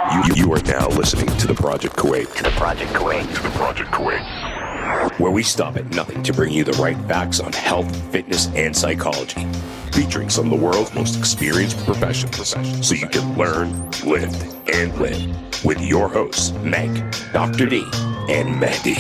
You are now listening to the Project Kuwait. Where we stop at nothing to bring you the right facts on health, fitness, and psychology. Featuring some of the world's most experienced professionals. So you can learn, lift, and live. With your hosts, Meg, Dr. D, and Mehdi.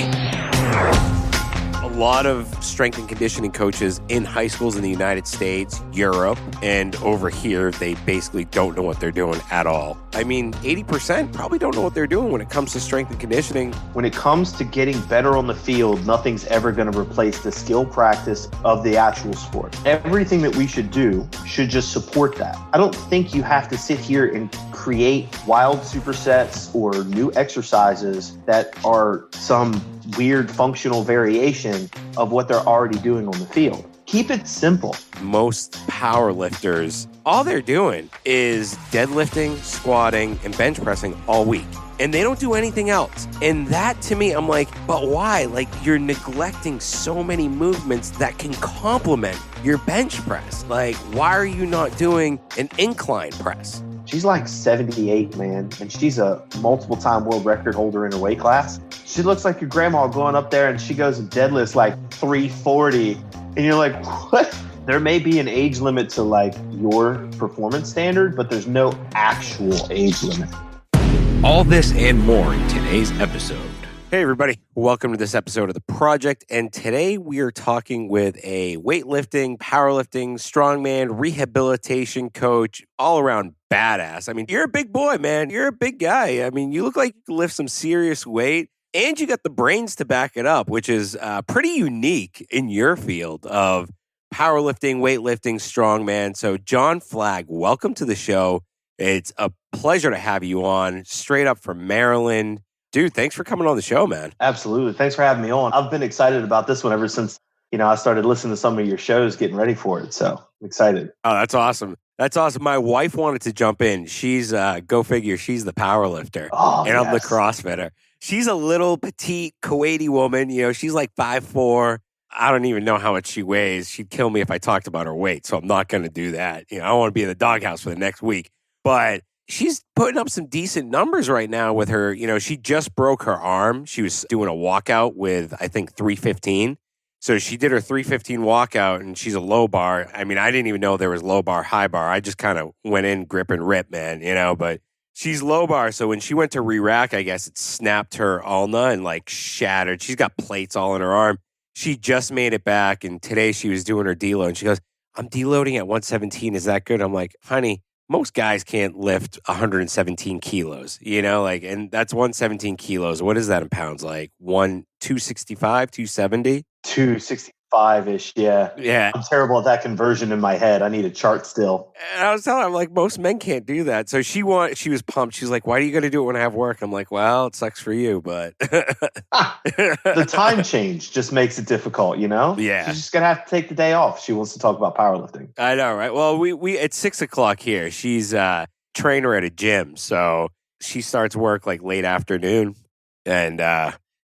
A lot of strength and conditioning coaches in high schools in the United States, Europe, and over here, they basically don't know what they're doing at all. I mean, 80% probably don't know what they're doing when it comes to strength and conditioning. When it comes to getting better on the field, nothing's ever going to replace the skill practice of the actual sport. Everything that we should do should just support that. I don't think you have to sit here and create wild supersets or new exercises that are some weird functional variation of what they're already doing on the field. Keep it simple. Most power lifters, all they're doing is deadlifting, squatting, and bench pressing all week. And they don't do anything else. And that to me, I'm like, but why? Like, you're neglecting so many movements that can complement your bench press. Like, why are you not doing an incline press? She's like 78, man, and she's a multiple-time world record holder in her weight class. She looks like your grandma going up there and she goes and deadlifts like 340. And you're like, what? There may be an age limit to like your performance standard, but there's no actual age limit. All this and more in today's episode. Hey everybody, welcome to this episode of The Project, and today we are talking with a weightlifting, powerlifting, strongman, rehabilitation coach, all around badass. I mean, you're a big boy, man. You're a big guy. I mean, you look like you can lift some serious weight, and you got the brains to back it up, which is pretty unique in your field of powerlifting, weightlifting, strongman. So John Flagg, welcome to the show. It's a pleasure to have you on, straight up from Maryland. Dude, thanks for coming on the show, man. Absolutely. Thanks for having me on. I've been excited about this one ever since, I started listening to some of your shows, getting ready for it. So I'm excited. Oh, that's awesome. That's awesome. My wife wanted to jump in. She's, go figure, she's the powerlifter. And I'm the CrossFitter. She's a little petite Kuwaiti woman. She's like 5'4". I don't even know how much she weighs. She'd kill me if I talked about her weight. So I'm not going to do that. I want to be in the doghouse for the next week. But she's putting up some decent numbers right now with her. She just broke her arm. She was doing a walkout with, I think, 315. So she did her 315 walkout, and she's a low bar. I mean, I didn't even know there was low bar, high bar. I just kind of went in, grip and rip, man, but she's low bar. So when she went to re-rack, I guess it snapped her ulna and like shattered. She's got plates all in her arm. She just made it back, and today she was doing her deload, and she goes, I'm deloading at 117. Is that good? I'm like, honey, most guys can't lift 117 kilos, and that's 117 kilos. What is that in pounds? Like 265, 270? 265-ish, yeah. Yeah. I'm terrible at that conversion in my head. I need a chart still. And I was telling her, I'm like, most men can't do that. So she was pumped. She's like, why do you got to do it when I have work? I'm like, well, it sucks for you, but... The time change just makes it difficult, Yeah. She's just going to have to take the day off. She wants to talk about powerlifting. I know, right? Well, we it's 6:00 here. She's a trainer at a gym. So she starts work like late afternoon. And,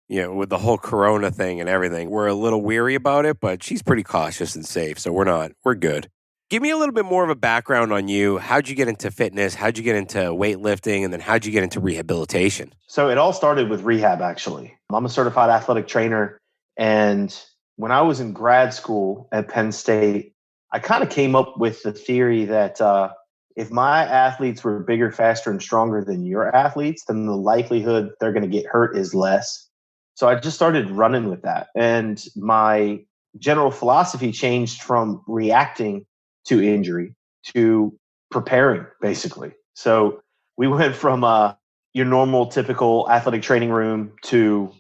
with the whole Corona thing and everything, we're a little weary about it, but she's pretty cautious and safe. So we're good. Give me a little bit more of a background on you. How'd you get into fitness? How'd you get into weightlifting? And then how'd you get into rehabilitation? So it all started with rehab, actually. I'm a certified athletic trainer. And when I was in grad school at Penn State, I kind of came up with the theory that if my athletes were bigger, faster, and stronger than your athletes, then the likelihood they're going to get hurt is less. So I just started running with that. And my general philosophy changed from reacting to injury to preparing, basically. So we went from your normal, typical athletic training room to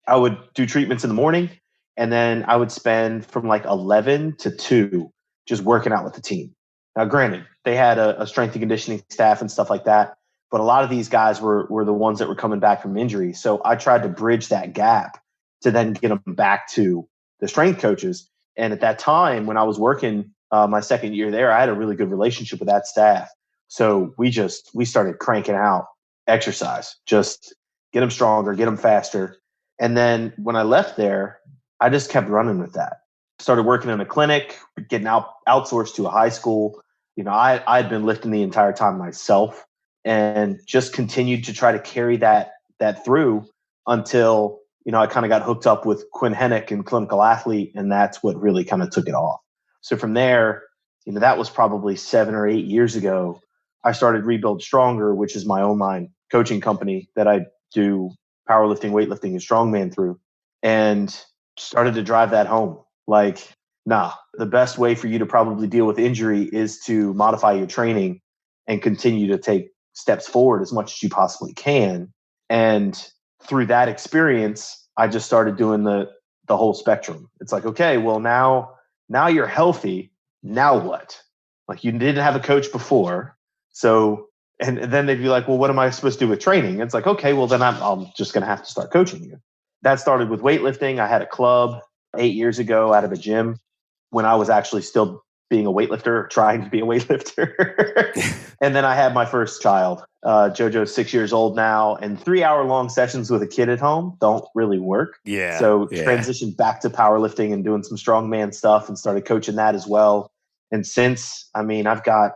I would do treatments in the morning, and then I would spend from like 11 to 2 just working out with the team. Now, granted, they had a strength and conditioning staff and stuff like that. But a lot of these guys were the ones that were coming back from injury. So I tried to bridge that gap to then get them back to the strength coaches. And at that time, when I was working my second year there, I had a really good relationship with that staff. So we started cranking out exercise, just get them stronger, get them faster. And then when I left there, I just kept running with that. Started working in a clinic, getting outsourced to a high school. I'd been lifting the entire time myself. and just continued to try to carry that through until, I kind of got hooked up with Quinn Hennick and Clinical Athlete, and that's what really kind of took it off. So from there, that was probably 7 or 8 years ago. I started Rebuild Stronger, which is my online coaching company that I do powerlifting, weightlifting, and strongman through, and started to drive that home. Like, the best way for you to probably deal with injury is to modify your training and continue to take steps forward as much as you possibly can. And through that experience, I just started doing the whole spectrum. It's like, okay, well, now you're healthy. Now what? Like, you didn't have a coach before. So, and then they'd be like, well, what am I supposed to do with training? It's like, okay, well, then I'm just going to have to start coaching you. That started with weightlifting. I had a club 8 years ago out of a gym when I was actually still being a weightlifter, trying to be a weightlifter. And then I had my first child. JoJo's 6 years old now, and 3-hour-long sessions with a kid at home don't really work. Yeah. So transitioned back to powerlifting and doing some strongman stuff and started coaching that as well. And since, I've got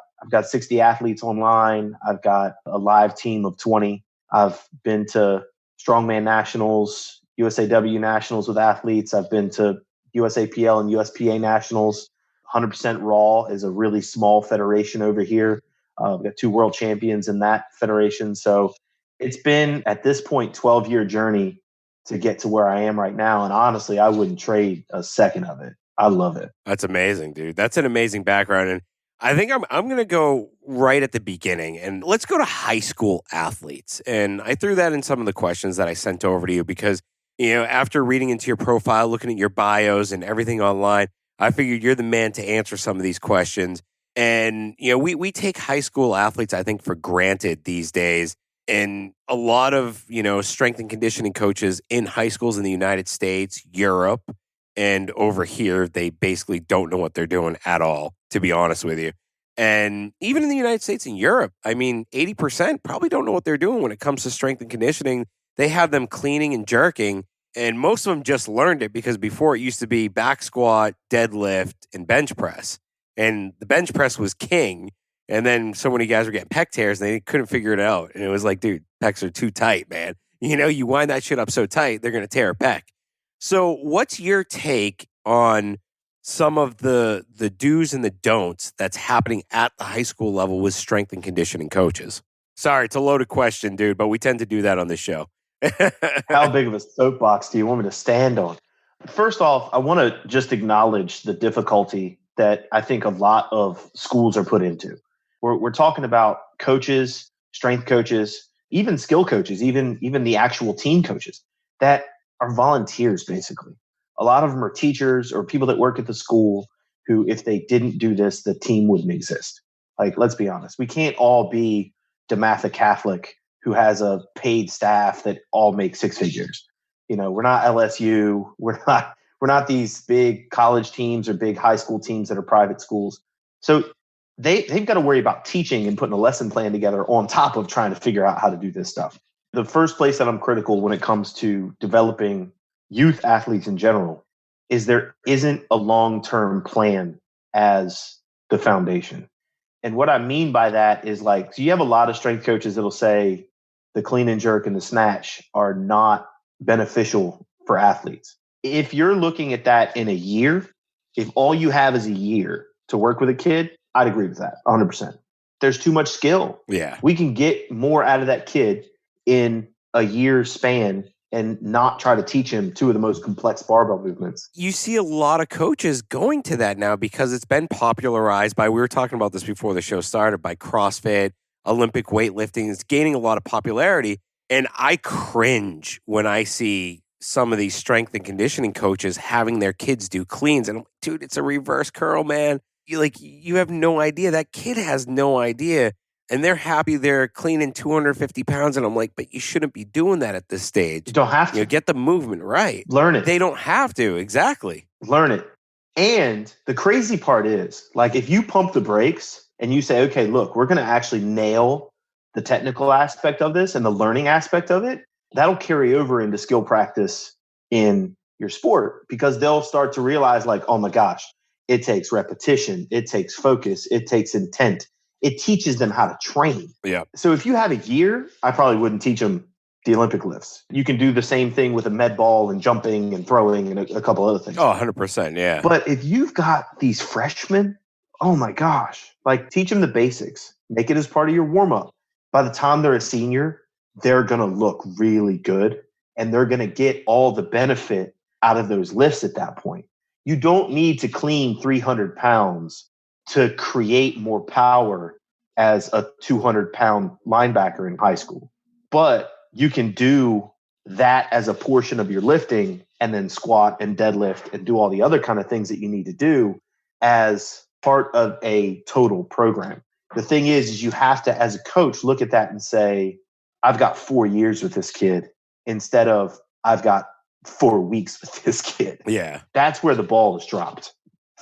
60 athletes online. I've got a live team of 20. I've been to strongman nationals, USAW nationals with athletes. I've been to USAPL and USPA nationals. 100% Raw is a really small federation over here. We've got 2 world champions in that federation. So it's been, at this point, 12-year journey to get to where I am right now. And honestly, I wouldn't trade a second of it. I love it. That's amazing, dude. That's an amazing background. And I think I'm going to go right at the beginning, and let's go to high school athletes. And I threw that in some of the questions that I sent over to you because, after reading into your profile, looking at your bios and everything online, I figured you're the man to answer some of these questions. And, we take high school athletes, I think, for granted these days. And a lot of, strength and conditioning coaches in high schools in the United States, Europe, and over here, they basically don't know what they're doing at all, to be honest with you. And even in the United States and Europe, 80% probably don't know what they're doing when it comes to strength and conditioning. They have them cleaning and jerking, and most of them just learned it because before it used to be back squat, deadlift, and bench press. And the bench press was king. And then so many guys were getting pec tears and they couldn't figure it out. And it was like, dude, pecs are too tight, man. You wind that shit up so tight, they're going to tear a pec. So what's your take on some of the do's and the don'ts that's happening at the high school level with strength and conditioning coaches? Sorry, it's a loaded question, dude, but we tend to do that on this show. How big of a soapbox do you want me to stand on? First off, I want to just acknowledge the difficulty that I think a lot of schools are put into. We're talking about coaches, strength coaches, even skill coaches, even the actual team coaches that are volunteers, basically. A lot of them are teachers or people that work at the school who, if they didn't do this, the team wouldn't exist. Like, let's be honest. We can't all be DeMatha Catholic who has a paid staff that all make 6 figures. We're not LSU. We're not these big college teams or big high school teams that are private schools. So they've got to worry about teaching and putting a lesson plan together on top of trying to figure out how to do this stuff. The first place that I'm critical when it comes to developing youth athletes in general is there isn't a long-term plan as the foundation. And what I mean by that is, like, so you have a lot of strength coaches that'll say the clean and jerk and the snatch are not beneficial for athletes. If you're looking at that in a year, if all you have is a year to work with a kid, I'd agree with that 100%. There's too much skill. Yeah. We can get more out of that kid in a year span and not try to teach him 2 of the most complex barbell movements. You see a lot of coaches going to that now because it's been popularized by, we were talking about this before the show started, by CrossFit, Olympic weightlifting. It's gaining a lot of popularity. And I cringe when I see some of these strength and conditioning coaches having their kids do cleans. And I'm like, dude, it's a reverse curl, man. You have no idea. That kid has no idea. And they're happy they're cleaning 250 pounds. And I'm like, but you shouldn't be doing that at this stage. You don't have to. Get the movement right. Learn it. They don't have to. Exactly. Learn it. And the crazy part is, like, if you pump the brakes and you say, okay, look, we're going to actually nail the technical aspect of this and the learning aspect of it, that'll carry over into skill practice in your sport, because they'll start to realize, like, oh my gosh, it takes repetition. It takes focus. It takes intent. it teaches them how to train. Yeah. So if you had a year, I probably wouldn't teach them the Olympic lifts. You can do the same thing with a med ball and jumping and throwing and a couple other things. Oh, 100%. Yeah. But if you've got these freshmen, oh my gosh, like teach them the basics. Make it as part of your warm up. By the time they're a senior, they're going to look really good and they're going to get all the benefit out of those lifts at that point. You don't need to clean 300 pounds to create more power as a 200-pound linebacker in high school. But you can do that as a portion of your lifting and then squat and deadlift and do all the other kind of things that you need to do as part of a total program. The thing is you have to, as a coach, look at that and say, I've got 4 years with this kid instead of I've got 4 weeks with this kid. Yeah. That's where the ball is dropped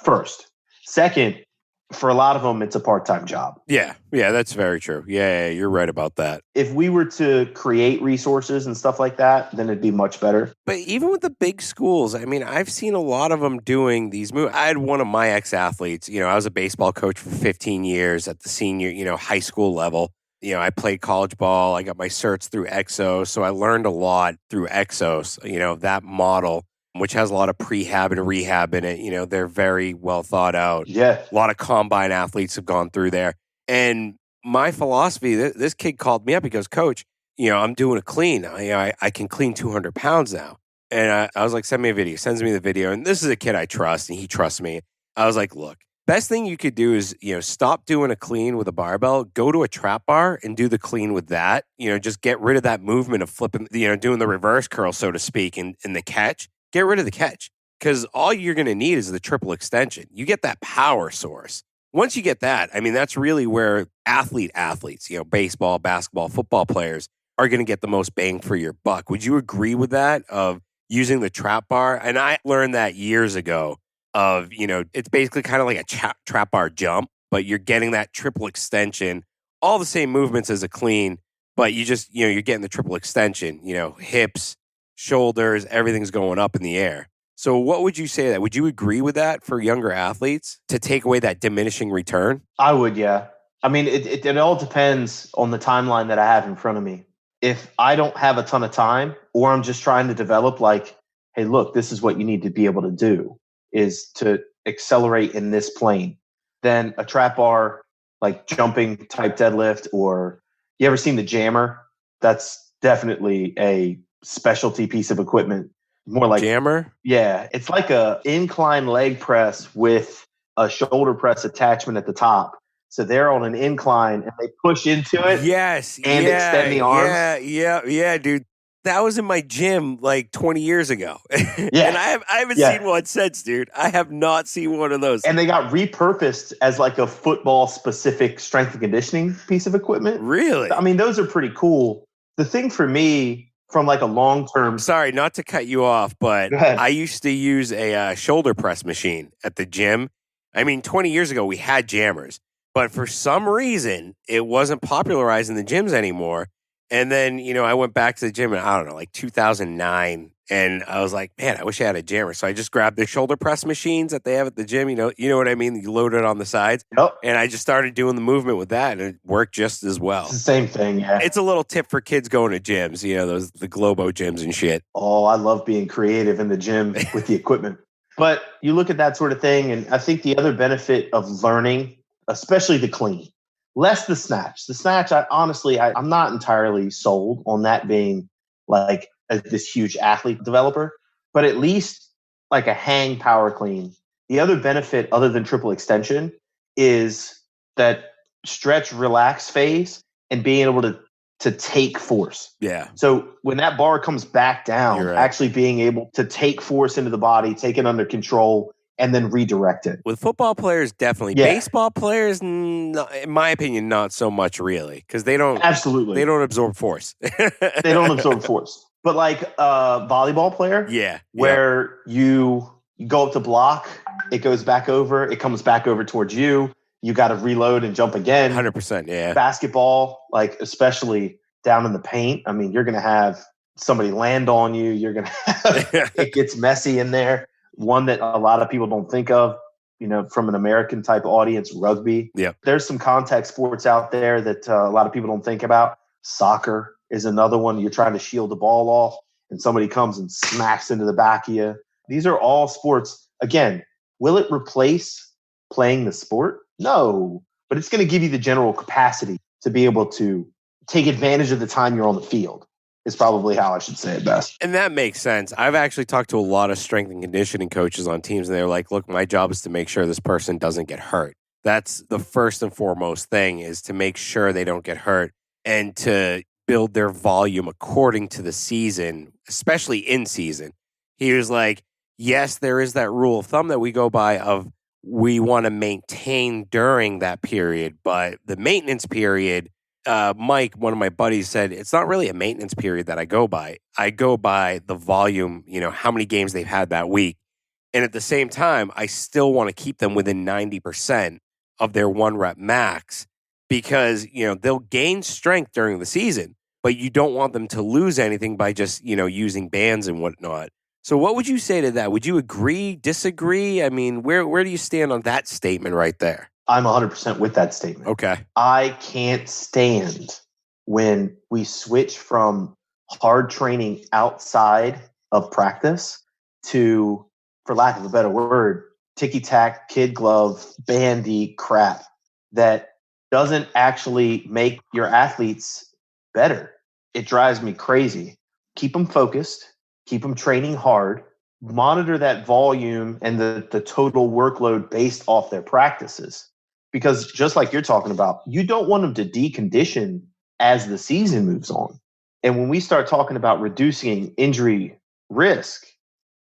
first. Second, for a lot of them, it's a part-time job. Yeah. Yeah, that's very true. Yeah, you're right about that. If we were to create resources and stuff like that, then it'd be much better. But even with the big schools, I mean, I've seen a lot of them doing these moves. I had one of my ex-athletes, I was a baseball coach for 15 years at the senior, high school level. I played college ball. I got my certs through Exos. So I learned a lot through Exos, that model, which has a lot of prehab and rehab in it. They're very well thought out. Yeah. A lot of combine athletes have gone through there. And my philosophy, this kid called me up. He goes, Coach, I'm doing a clean. I can clean 200 pounds now. And I was like, send me a video. He sends me the video. And this is a kid I trust, and he trusts me. I was like, look, best thing you could do is, stop doing a clean with a barbell, go to a trap bar and do the clean with that. Just get rid of that movement of flipping, doing the reverse curl, so to speak, in the catch. Get rid of the catch, because all you're going to need is the triple extension. You get that power source. Once you get that, I mean, that's really where athletes, baseball, basketball, football players are going to get the most bang for your buck. Would you agree with that, of using the trap bar? And I learned that years ago of, it's basically kind of like a trap bar jump, but you're getting that triple extension, all the same movements as a clean, but you just, you're getting the triple extension, hips, shoulders, everything's going up in the air. So what would you say that? Would you agree with that for younger athletes to take away that diminishing return? I would, yeah. I mean, it all depends on the timeline that I have in front of me. If I don't have a ton of time, or I'm just trying to develop like, hey, look, this is what you need to be able to do, is to accelerate in this plane, then a trap bar, like jumping type deadlift, or you ever seen the jammer? That's definitely a specialty piece of equipment. More like jammer? Yeah. It's like a incline leg press with a shoulder press attachment at the top. So they're on an incline and they push into it. Yes. And extend the arms. Yeah, dude. That was in my gym like 20 years ago. Yeah. And I haven't seen one since, dude. I have not seen one of those. And they got repurposed as like a football specific strength and conditioning piece of equipment. Really? I mean, those are pretty cool. The thing for me, from like a long-term... Sorry, not to cut you off, but I used to use a shoulder press machine at the gym. I mean, 20 years ago, we had jammers. But for some reason, it wasn't popularized in the gyms anymore. And then, I went back to the gym in, I don't know, like 2009. And I was like, man, I wish I had a jammer. So I just grabbed the shoulder press machines that they have at the gym. You know what I mean? You load it on the sides. Yep. And I just started doing the movement with that, and it worked just as well. It's the same thing, yeah. It's a little tip for kids going to gyms, the Globo gyms and shit. Oh, I love being creative in the gym with the equipment. But you look at that sort of thing, and I think the other benefit of learning, especially the clean, less the snatch. The snatch, I'm not entirely sold on that being like this huge athlete developer, but at least like a hang power clean. The other benefit other than triple extension is that stretch relax phase and being able to take force. Yeah. So when that bar comes back down, right, actually being able to take force into the body, take it under control, and then redirect it. With football players, definitely. Yeah. Baseball players, in my opinion, not so much really, because they don't absorb force. They don't absorb force. But like a volleyball player, where you go up to block, it goes back over, it comes back over towards you. You got to reload and jump again. 100%, yeah. Basketball, like especially down in the paint, I mean, you're going to have somebody land on you. You're going to have, it gets messy in there. One that a lot of people don't think of, from an American type audience, rugby. Yeah. There's some contact sports out there that a lot of people don't think about. Soccer is another one. You're trying to shield the ball off and somebody comes and smacks into the back of you. These are all sports. Again, will it replace playing the sport? No, but it's going to give you the general capacity to be able to take advantage of the time you're on the field. Is probably how I should say it best. And that makes sense. I've actually talked to a lot of strength and conditioning coaches on teams, and they're like, look, my job is to make sure this person doesn't get hurt. That's the first and foremost thing, is to make sure they don't get hurt and to build their volume according to the season, especially in season. He was like, yes, there is that rule of thumb that we go by of we want to maintain during that period, but the maintenance period, Mike, one of my buddies, said it's not really a maintenance period that I go by. I go by the volume, how many games they've had that week. And at the same time, I still want to keep them within 90% of their 1 rep max because, they'll gain strength during the season, but you don't want them to lose anything by just, using bands and whatnot. So what would you say to that? Would you agree, disagree? I mean, where do you stand on that statement right there? I'm 100% with that statement. Okay. I can't stand when we switch from hard training outside of practice to, for lack of a better word, ticky-tack, kid glove, bandy crap that doesn't actually make your athletes better. It drives me crazy. Keep them focused. Keep them training hard. Monitor that volume and the total workload based off their practices. Because just like you're talking about, you don't want them to decondition as the season moves on. And when we start talking about reducing injury risk,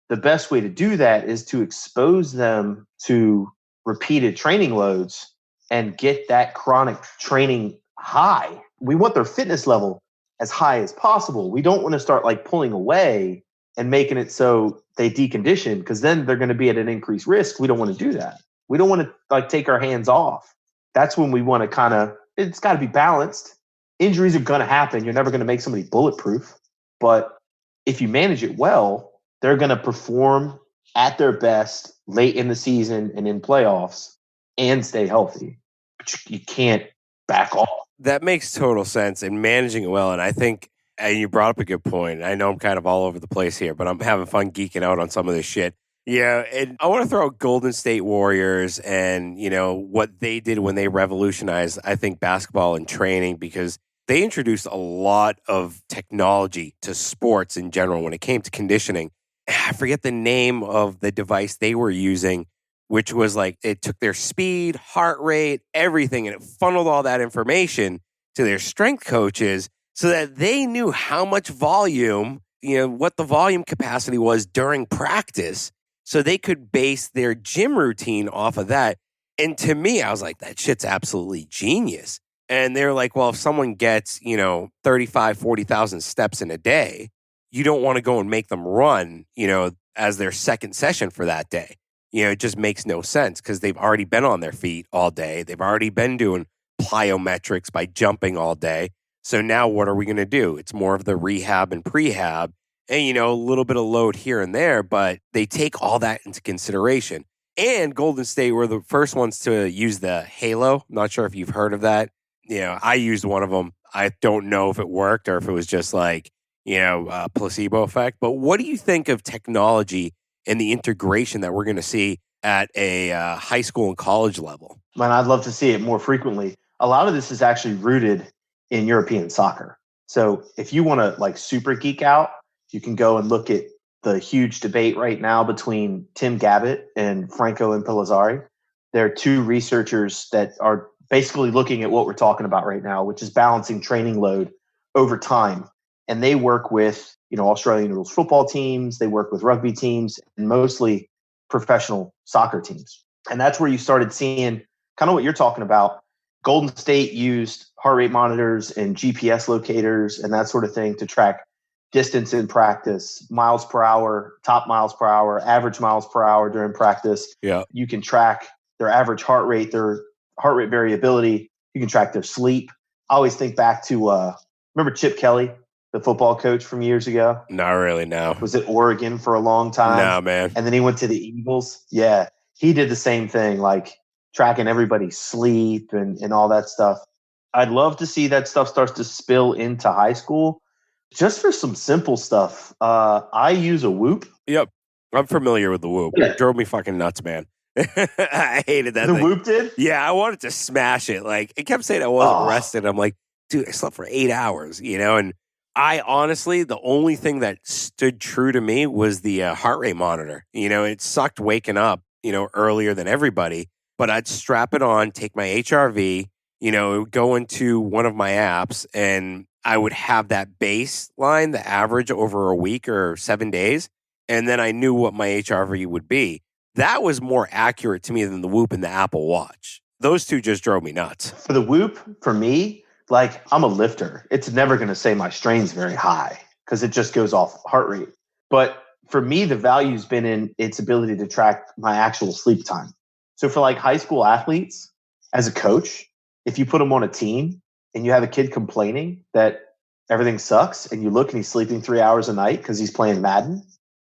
the best way to do that is to expose them to repeated training loads and get that chronic training high. We want their fitness level as high as possible. We don't want to start pulling away and making it so they decondition, because then they're going to be at an increased risk. We don't want to do that. We don't want to take our hands off. That's when we want to it's got to be balanced. Injuries are going to happen. You're never going to make somebody bulletproof. But if you manage it well, they're going to perform at their best late in the season and in playoffs and stay healthy. But you can't back off. That makes total sense, and managing it well. And I think you brought up a good point. I know I'm kind of all over the place here, but I'm having fun geeking out on some of this shit. Yeah, and I want to throw out Golden State Warriors and, what they did when they revolutionized, I think, basketball and training, because they introduced a lot of technology to sports in general when it came to conditioning. I forget the name of the device they were using, which was it took their speed, heart rate, everything, and it funneled all that information to their strength coaches so that they knew how much volume, what the volume capacity was during practice. So they could base their gym routine off of that. And to me, I was like, that shit's absolutely genius. And they're like, well, if someone gets, 35, 40,000 steps in a day, you don't want to go and make them run, as their second session for that day. It just makes no sense because they've already been on their feet all day. They've already been doing plyometrics by jumping all day. So now what are we going to do? It's more of the rehab and prehab. And, a little bit of load here and there, but they take all that into consideration. And Golden State were the first ones to use the Halo. I'm not sure if you've heard of that. I used one of them. I don't know if it worked or if it was just a placebo effect. But what do you think of technology and the integration that we're going to see at a high school and college level? Man, I'd love to see it more frequently. A lot of this is actually rooted in European soccer. So if you want to super geek out, you can go and look at the huge debate right now between Tim Gabbett and Franco Impellizzari. They're two researchers that are basically looking at what we're talking about right now, which is balancing training load over time. And they work with, Australian rules football teams. They work with rugby teams and mostly professional soccer teams. And that's where you started seeing kind of what you're talking about. Golden State used heart rate monitors and GPS locators and that sort of thing to track distance in practice, miles per hour, top miles per hour, average miles per hour during practice. Yeah. You can track their average heart rate, their heart rate variability. You can track their sleep. I always think back to, remember Chip Kelly, the football coach from years ago? Not really, no. Was at Oregon for a long time. No, man. And then he went to the Eagles. Yeah. he did the same thing, like tracking everybody's sleep and all that stuff. I'd love to see that stuff starts to spill into high school just for some simple stuff. I use a Whoop. Yep. I'm familiar with the Whoop. Yeah. It drove me fucking nuts, man. I hated that The thing. Whoop did? Yeah, I wanted to smash it. Like, it kept saying I wasn't rested. I'm like, dude, I slept for 8 hours, and I honestly, the only thing that stood true to me was the heart rate monitor. It sucked waking up, earlier than everybody, but I'd strap it on, take my HRV, go into one of my apps, and I would have that baseline, the average over a week or 7 days. And then I knew what my HRV would be. That was more accurate to me than the Whoop and the Apple Watch. Those two just drove me nuts. For the Whoop, for me, like, I'm a lifter. It's never going to say my strain's very high because it just goes off heart rate. But for me, the value's been in its ability to track my actual sleep time. So for like high school athletes, as a coach, if you put them on a team and you have a kid complaining that everything sucks and you look and he's sleeping 3 hours a night because he's playing Madden,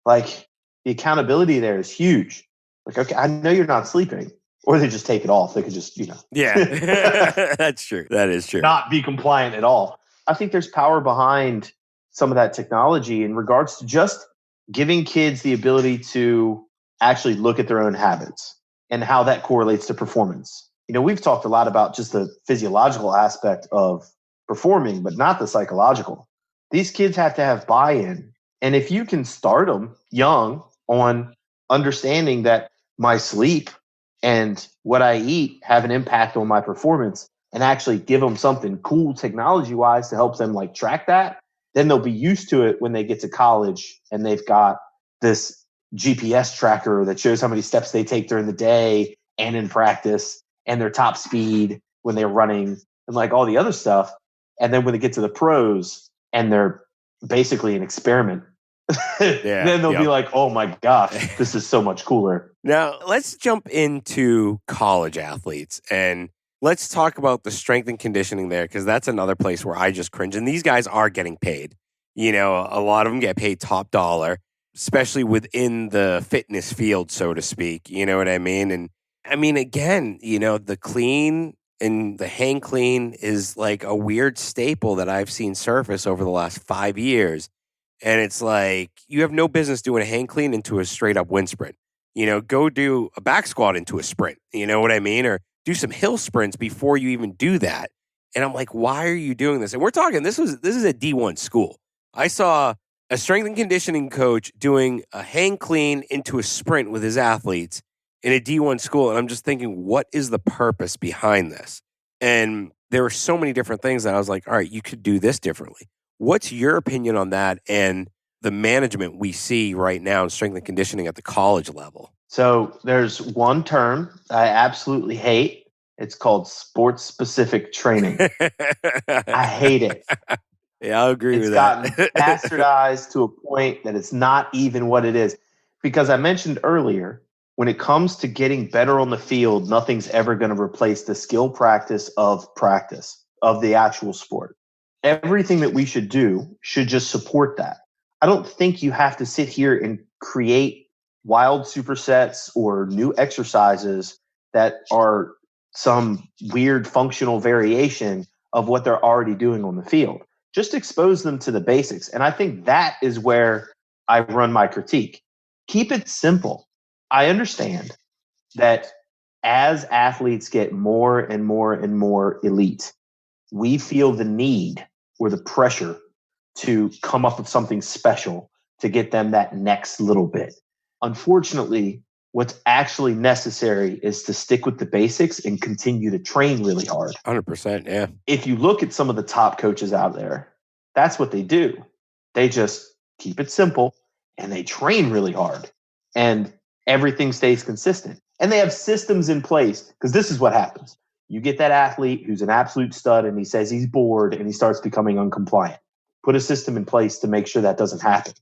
like, the accountability there is huge. Like, okay, I know you're not sleeping. Or they just take it off. They could just, Yeah, that's true. That is true. Not be compliant at all. I think there's power behind some of that technology in regards to just giving kids the ability to actually look at their own habits and how that correlates to performance. We've talked a lot about just the physiological aspect of performing, but not the psychological. These kids have to have buy-in. And if you can start them young on understanding that my sleep and what I eat have an impact on my performance, and actually give them something cool technology-wise to help them like track that, then they'll be used to it when they get to college and they've got this GPS tracker that shows how many steps they take during the day and in practice and their top speed when they're running and like all the other stuff. And then when they get to the pros and they're basically an experiment, then they'll be like, oh my gosh, this is so much cooler. Now, let's jump into college athletes and let's talk about the strength and conditioning there, because that's another place where I just cringe. And these guys are getting paid. A lot of them get paid top dollar, especially within the fitness field, so to speak. You know what I mean? And I mean, again, the clean and the hang clean is like a weird staple that I've seen surface over the last 5 years. And it's like, you have no business doing a hang clean into a straight up wind sprint. Go do a back squat into a sprint. You know what I mean? Or do some hill sprints before you even do that. And I'm like, why are you doing this? And we're talking, this is a D1 school. I saw a strength and conditioning coach doing a hang clean into a sprint with his athletes in a D1 school. And I'm just thinking, what is the purpose behind this? And there were so many different things that I was like, all right, you could do this differently. What's your opinion on that and the management we see right now in strength and conditioning at the college level? So there's one term I absolutely hate. It's called sports-specific training. I hate it. Yeah, I agree with that. It's gotten bastardized to a point that it's not even what it is. Because I mentioned earlier, when it comes to getting better on the field, nothing's ever going to replace the skill practice of the actual sport. Everything that we should do should just support that. I don't think you have to sit here and create wild supersets or new exercises that are some weird functional variation of what they're already doing on the field. Just expose them to the basics. And I think that is where I run my critique. Keep it simple. I understand that as athletes get more and more and more elite, we feel the need or the pressure to come up with something special to get them that next little bit. Unfortunately, what's actually necessary is to stick with the basics and continue to train really hard. 100%, yeah. If you look at some of the top coaches out there, that's what they do. They just keep it simple and they train really hard and everything stays consistent. And they have systems in place, because this is what happens. You get that athlete who's an absolute stud and he says he's bored and he starts becoming uncompliant. Put a system in place to make sure that doesn't happen.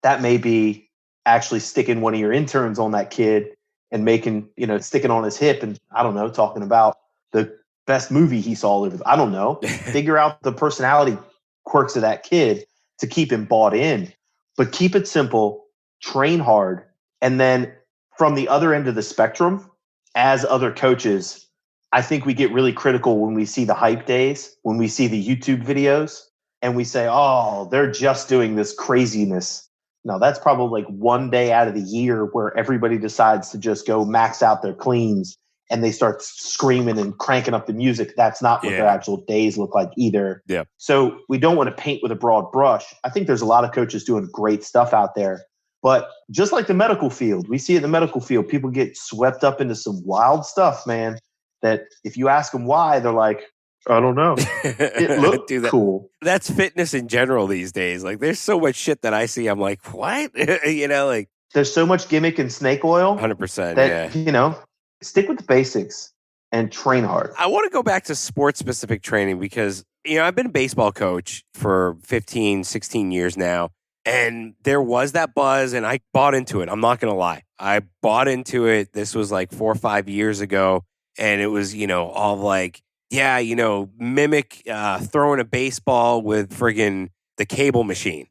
That may be actually sticking one of your interns on that kid and making, sticking on his hip and, I don't know, talking about the best movie he saw. I don't know. Figure out the personality quirks of that kid to keep him bought in. But keep it simple, train hard, and then from the other end of the spectrum, as other coaches, I think we get really critical when we see the hype days, when we see the YouTube videos, and we say, oh, they're just doing this craziness. No, that's probably like one day out of the year where everybody decides to just go max out their cleans and they start screaming and cranking up the music. That's not what their actual days look like either. Yeah. So we don't want to paint with a broad brush. I think there's a lot of coaches doing great stuff out there. But just like the medical field, we see in the medical field, people get swept up into some wild stuff, man, that if you ask them why, they're like, I don't know. It looked cool. That's fitness in general these days. Like, there's so much shit that I see. I'm like, what? Like there's so much gimmick and snake oil. 100%. That, stick with the basics and train hard. I want to go back to sports specific training because, I've been a baseball coach for 15, 16 years now. And there was that buzz and I bought into it. I'm not going to lie. I bought into it. This was like 4 or 5 years ago. And it was, all like, mimic throwing a baseball with friggin' the cable machine.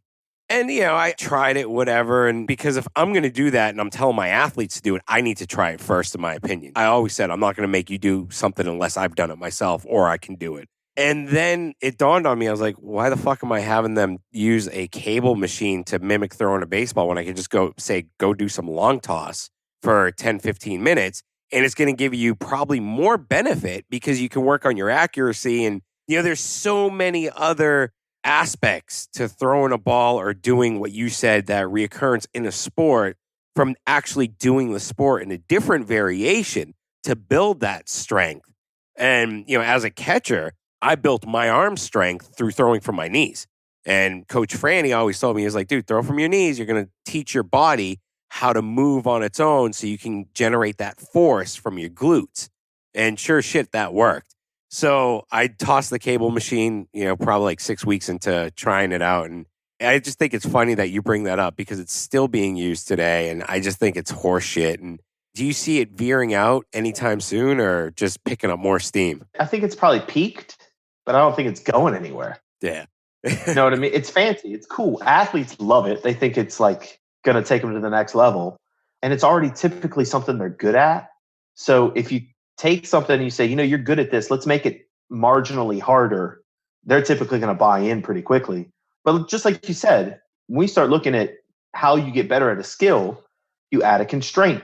And, I tried it, whatever. And because if I'm going to do that and I'm telling my athletes to do it, I need to try it first, in my opinion. I always said, I'm not going to make you do something unless I've done it myself or I can do it. And then it dawned on me, I was like, why the fuck am I having them use a cable machine to mimic throwing a baseball when I can just go do some long toss for 10, 15 minutes? And it's going to give you probably more benefit because you can work on your accuracy. And, there's so many other aspects to throwing a ball or doing what you said, that reoccurrence in a sport, from actually doing the sport in a different variation to build that strength. And, as a catcher, I built my arm strength through throwing from my knees. And Coach Franny always told me, he was like, dude, throw from your knees. You're going to teach your body how to move on its own so you can generate that force from your glutes. And sure shit, that worked. So I tossed the cable machine, probably like 6 weeks into trying it out. And I just think it's funny that you bring that up because it's still being used today. And I just think it's horse shit. And do you see it veering out anytime soon or just picking up more steam? I think it's probably peaked, but I don't think it's going anywhere. Yeah. You know what I mean? It's fancy. It's cool. Athletes love it. They think it's like going to take them to the next level. And it's already typically something they're good at. So if you take something and you say, you're good at this, let's make it marginally harder, they're typically going to buy in pretty quickly. But just like you said, when we start looking at how you get better at a skill, you add a constraint.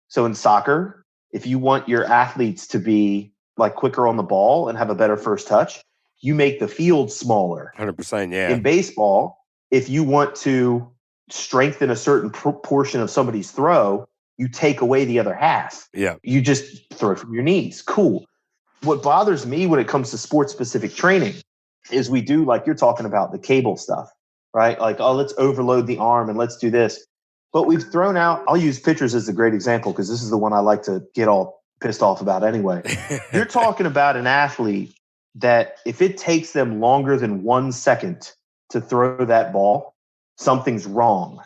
So in soccer, if you want your athletes to be like quicker on the ball and have a better first touch, you make the field smaller. 100%, yeah. In baseball, if you want to strengthen a certain portion of somebody's throw, you take away the other half. Yeah. You just throw it from your knees. Cool. What bothers me when it comes to sports-specific training is we do, like you're talking about, the cable stuff, right? Like, oh, let's overload the arm and let's do this. But we've thrown out, I'll use pitchers as a great example because this is the one I like to get all pissed off about anyway. You're talking about an athlete that if it takes them longer than 1 second to throw that ball, something's wrong.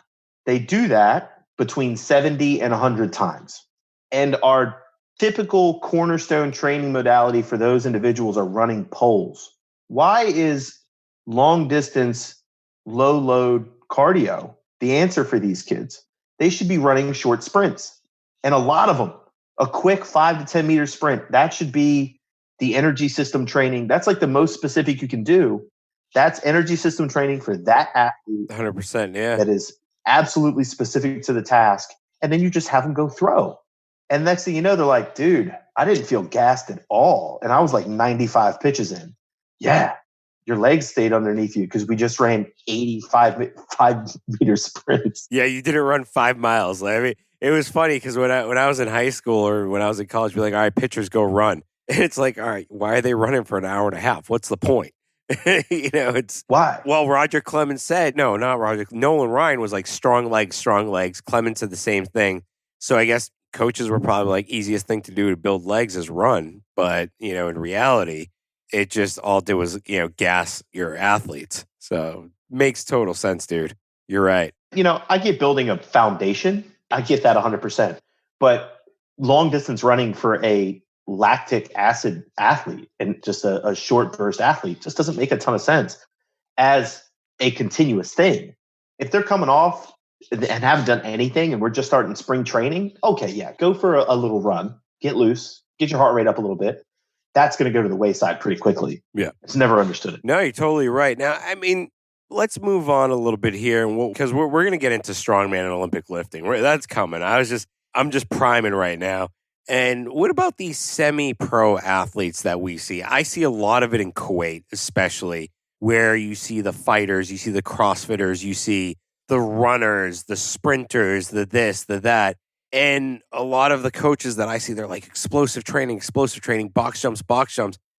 They do that between 70 and 100 times. And our typical cornerstone training modality for those individuals are running poles. Why is long distance, low load cardio the answer for these kids? They should be running short sprints. And a lot of them, a quick 5 to 10 meter sprint, that should be the energy system training. That's like the most specific you can do. That's energy system training for that athlete. 100%, yeah. That is absolutely specific to the task. And then you just have them go throw. And next thing you know, they're like, dude, I didn't feel gassed at all. And I was like 95 pitches in. Yeah, your legs stayed underneath you because we just ran 5-meter sprints. Yeah, you didn't run 5 miles. I mean, it was funny because when I was in high school or when I was in college, we'd be like, all right, pitchers go run. And it's like, all right, why are they running for an hour and a half? What's the point? It's why? Well, Roger Clemens said, no, not Roger. Nolan Ryan was like strong legs. Clemens said the same thing. So I guess coaches were probably like easiest thing to do to build legs is run. But, in reality, it just all did was, gas your athletes. So makes total sense, dude. You're right. I get building a foundation. I get that 100%. But long distance running for a lactic acid athlete and just a short burst athlete just doesn't make a ton of sense as a continuous thing. If they're coming off and haven't done anything and we're just starting spring training, okay, yeah, go for a little run, get loose, get your heart rate up a little bit. That's going to go to the wayside pretty quickly. Yeah. It's never understood it. No, you're totally right. Now, I mean, let's move on a little bit here, and because we're going to get into strongman and Olympic lifting. That's coming. I'm just priming right now. And what about these semi-pro athletes that we see? I see a lot of it in Kuwait, especially, where you see the fighters, you see the CrossFitters, you see the runners, the sprinters, the this, the that. And a lot of the coaches that I see, they're like explosive training, box jumps.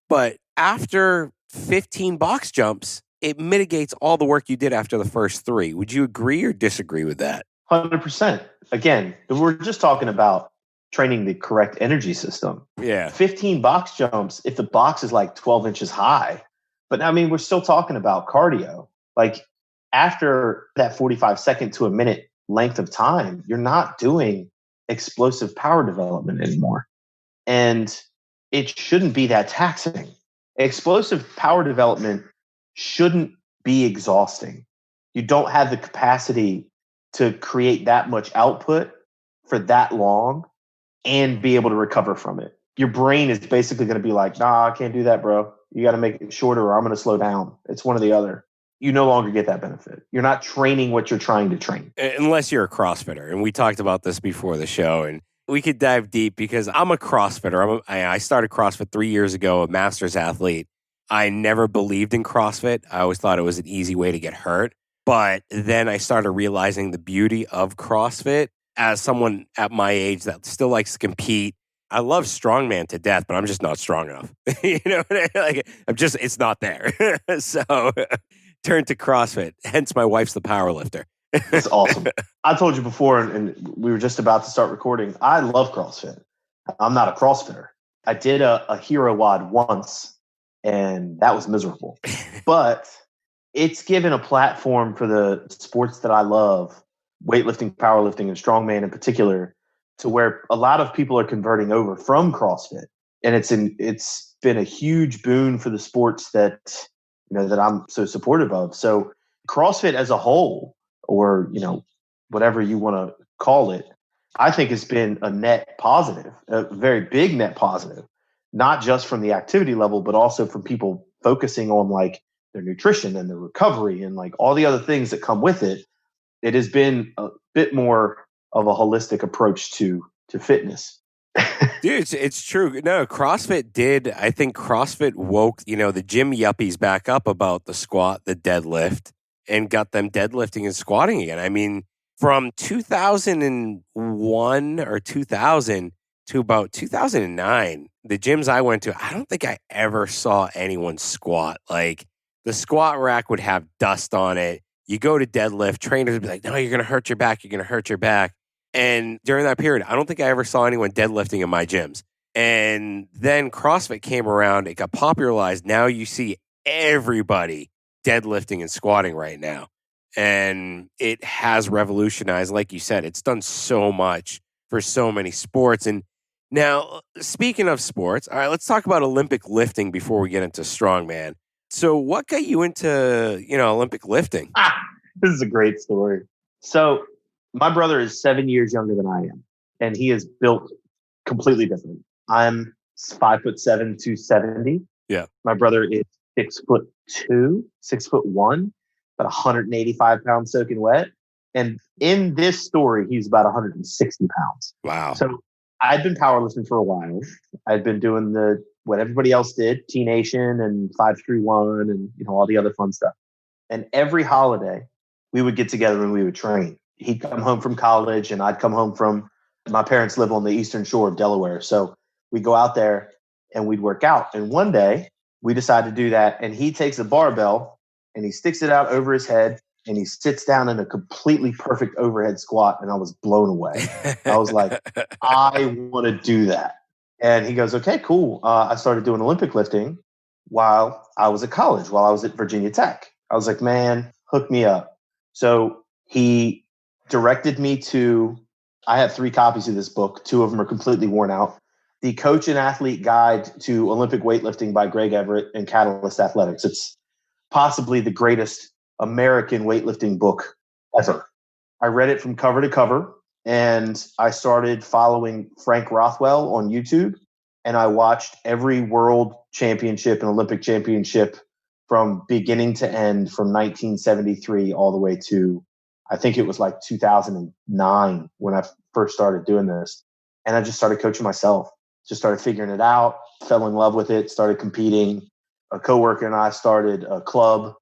But after 15 box jumps, it mitigates all the work you did after the first 3. Would you agree or disagree with that? 100%. Again, we're just talking about training the correct energy system. Yeah. 15 box jumps, if the box is like 12 inches high. But I mean, we're still talking about cardio. Like after that 45-second to a minute length of time, you're not doing explosive power development anymore. And it shouldn't be that taxing. Explosive power development shouldn't be exhausting. You don't have the capacity to create that much output for that long and be able to recover from it. Your brain is basically going to be like, nah, I can't do that, bro. You got to make it shorter or I'm going to slow down. It's one or the other. You no longer get that benefit. You're not training what you're trying to train. Unless you're a CrossFitter. And we talked about this before the show, and we could dive deep because I'm a CrossFitter. I started CrossFit 3 years ago, a master's athlete. I never believed in CrossFit. I always thought it was an easy way to get hurt. But then I started realizing the beauty of CrossFit as someone at my age that still likes to compete. I love strongman to death, but I'm just not strong enough. You know, like it's not there. So turn to CrossFit. Hence, my wife's the powerlifter. It's awesome. I told you before, and we were just about to start recording. I love CrossFit. I'm not a CrossFitter. I did a hero WOD once, and that was miserable. But it's given a platform for the sports that I love, weightlifting, powerlifting, and strongman in particular, to where a lot of people are converting over from CrossFit. And it's been a huge boon for the sports that I'm so supportive of. So CrossFit as a whole, or whatever you want to call it, I think has been a net positive, a very big net positive, not just from the activity level, but also from people focusing on like their nutrition and their recovery and like all the other things that come with it. It has been a bit more of a holistic approach to fitness. Dude, it's true. No, CrossFit did. I think CrossFit woke, the gym yuppies back up about the squat, the deadlift, and got them deadlifting and squatting again. I mean, from 2001 or 2000 to about 2009, the gyms I went to, I don't think I ever saw anyone squat. Like the squat rack would have dust on it. You go to deadlift, trainers would be like, no, you're going to hurt your back. You're going to hurt your back. And during that period, I don't think I ever saw anyone deadlifting in my gyms. And then CrossFit came around. It got popularized. Now you see everybody deadlifting and squatting right now. And it has revolutionized, like you said, it's done so much for so many sports. And now, speaking of sports, all right, let's talk about Olympic lifting before we get into strongman. So what got you into, Olympic lifting? This is a great story. So my brother is 7 years younger than I am, and he is built completely different. I'm 5'7", 270. Yeah. My brother is 6'2", 6'1", about 185 pounds soaking wet. And in this story, he's about 160 pounds. Wow. So I'd been powerlifting for a while. I'd been doing what everybody else did, T-Nation and 5-3-1 and all the other fun stuff. And every holiday, we would get together and we would train. He'd come home from college and I'd come home from, my parents live on the eastern shore of Delaware. So we'd go out there and we'd work out. And one day we decided to do that. And he takes a barbell and he sticks it out over his head and he sits down in a completely perfect overhead squat. And I was blown away. I was like, I want to do that. And he goes, okay, cool. I started doing Olympic lifting while I was at college, while I was at Virginia Tech. I was like, man, hook me up. So he directed me to, I have 3 copies of this book. 2 of them are completely worn out. The Coach and Athlete Guide to Olympic Weightlifting by Greg Everett and Catalyst Athletics. It's possibly the greatest American weightlifting book ever. I read it from cover to cover, and I started following Frank Rothwell on YouTube, and I watched every world championship and Olympic championship from beginning to end, from 1973 all the way to, I think it was like 2009 when I first started doing this. And I just started coaching myself, just started figuring it out, fell in love with it, started competing. A coworker and I started a club,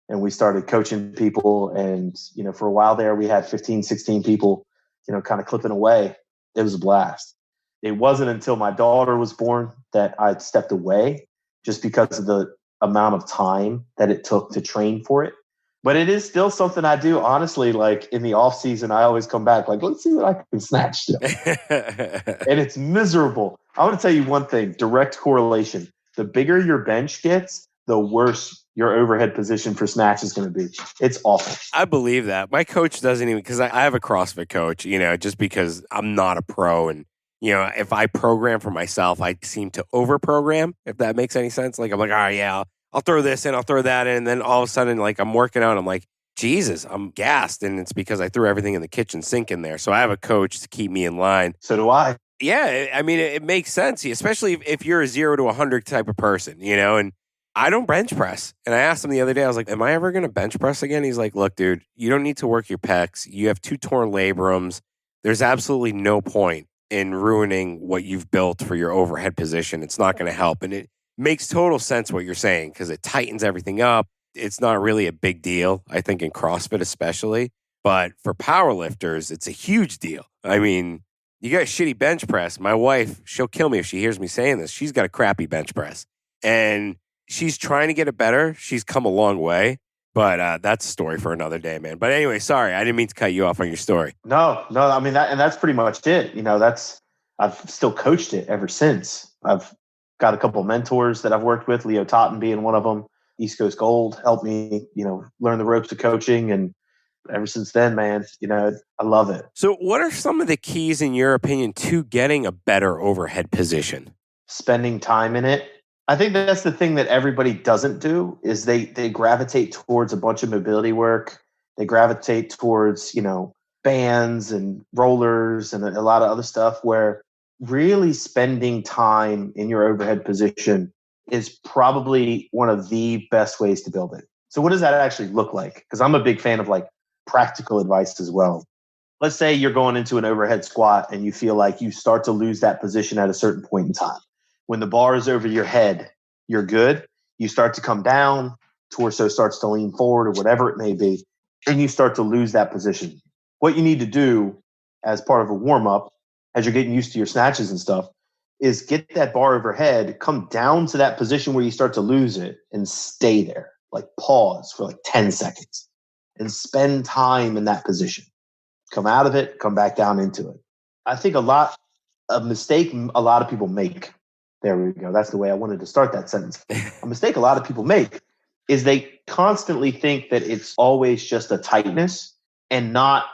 and we started coaching people. And, for a while there, we had 15, 16 people, kind of clipping away. It was a blast. It wasn't until my daughter was born that I stepped away, just because of the amount of time that it took to train for it. But it is still something I do, honestly. Like in the off season, I always come back like, let's see what I can snatch still. And it's miserable. I want to tell you one thing, direct correlation. The bigger your bench gets, the worse your overhead position for snatch is going to be. It's awful. I believe that. My coach doesn't even, because I have a CrossFit coach, just because I'm not a pro. And, if I program for myself, I seem to over program, if that makes any sense. Like, I'm like, all right, yeah, I'll throw this in, I'll throw that in. And then all of a sudden, like, I'm working out, I'm like, Jesus, I'm gassed. And it's because I threw everything in the kitchen sink in there. So I have a coach to keep me in line. So do I. Yeah, I mean, it makes sense, especially if you're a 0 to 100 type of person, and I don't bench press. And I asked him the other day, I was like, am I ever going to bench press again? He's like, look, dude, you don't need to work your pecs. You have 2 torn labrums. There's absolutely no point in ruining what you've built for your overhead position. It's not going to help. And it makes total sense what you're saying, because it tightens everything up. It's not really a big deal, I think, in CrossFit especially. But for powerlifters, it's a huge deal. I mean, you got a shitty bench press. My wife, she'll kill me if she hears me saying this. She's got a crappy bench press. And she's trying to get it better. She's come a long way. But that's a story for another day, man. But anyway, sorry. I didn't mean to cut you off on your story. No. I mean, that's pretty much it. I've still coached it ever since. I've got a couple of mentors that I've worked with, Leo Totten being one of them. East Coast Gold helped me, learn the ropes of coaching. And ever since then, man, I love it. So what are some of the keys, in your opinion, to getting a better overhead position? Spending time in it. I think that's the thing that everybody doesn't do, is they gravitate towards a bunch of mobility work. They gravitate towards, bands and rollers and a lot of other stuff, where really spending time in your overhead position is probably one of the best ways to build it. So what does that actually look like? Because I'm a big fan of like practical advice as well. Let's say you're going into an overhead squat and you feel like you start to lose that position at a certain point in time. When the bar is over your head, you're good. You start to come down, torso starts to lean forward or whatever it may be, and you start to lose that position. What you need to do as part of a warm-up, as you're getting used to your snatches and stuff, is get that bar overhead, come down to that position where you start to lose it, and stay there. Like pause for like 10 seconds and spend time in that position. Come out of it, come back down into it. I think a mistake a lot of people make, there we go, that's the way I wanted to start that sentence. A mistake a lot of people make is they constantly think that it's always just a tightness and not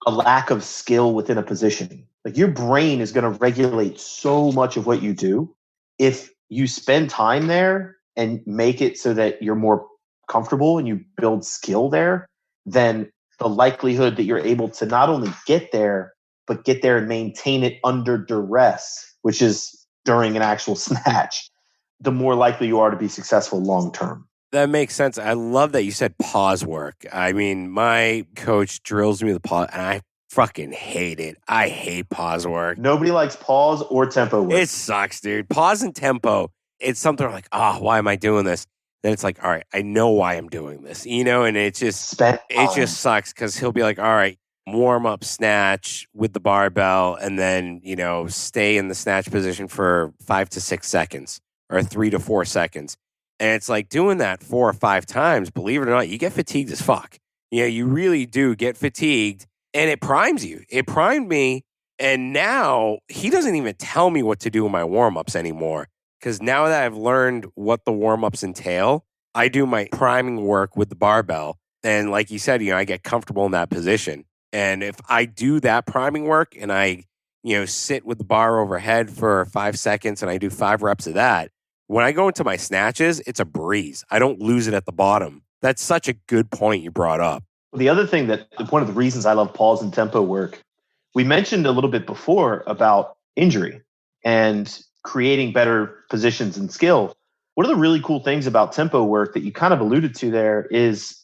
a lack of skill within a position. Like your brain is going to regulate so much of what you do. If you spend time there and make it so that you're more comfortable and you build skill there, then the likelihood that you're able to not only get there, but get there and maintain it under duress, which is during an actual snatch, the more likely you are to be successful long term. That makes sense. I love that you said pause work. I mean, my coach drills me with pause, and I fucking hate it. I hate pause work. Nobody likes pause or tempo work. It sucks, dude. Pause and tempo. It's something like, why am I doing this? Then it's like, all right, I know why I'm doing this, and it just sucks because he'll be like, all right, warm up snatch with the barbell and then, stay in the snatch position for 5 to 6 seconds or 3 to 4 seconds. And it's like doing that 4 or 5 times, believe it or not, you get fatigued as fuck. You really do get fatigued, and it primes you. It primed me, and now he doesn't even tell me what to do in my warm-ups anymore. Because now that I've learned what the warm-ups entail, I do my priming work with the barbell. And like you said, I get comfortable in that position. And if I do that priming work and I, sit with the bar overhead for 5 seconds and I do 5 reps of that, when I go into my snatches, it's a breeze. I don't lose it at the bottom. That's such a good point you brought up. The other thing that one of the reasons I love pause and tempo work, we mentioned a little bit before about injury and creating better positions and skill. One of the really cool things about tempo work that you kind of alluded to there is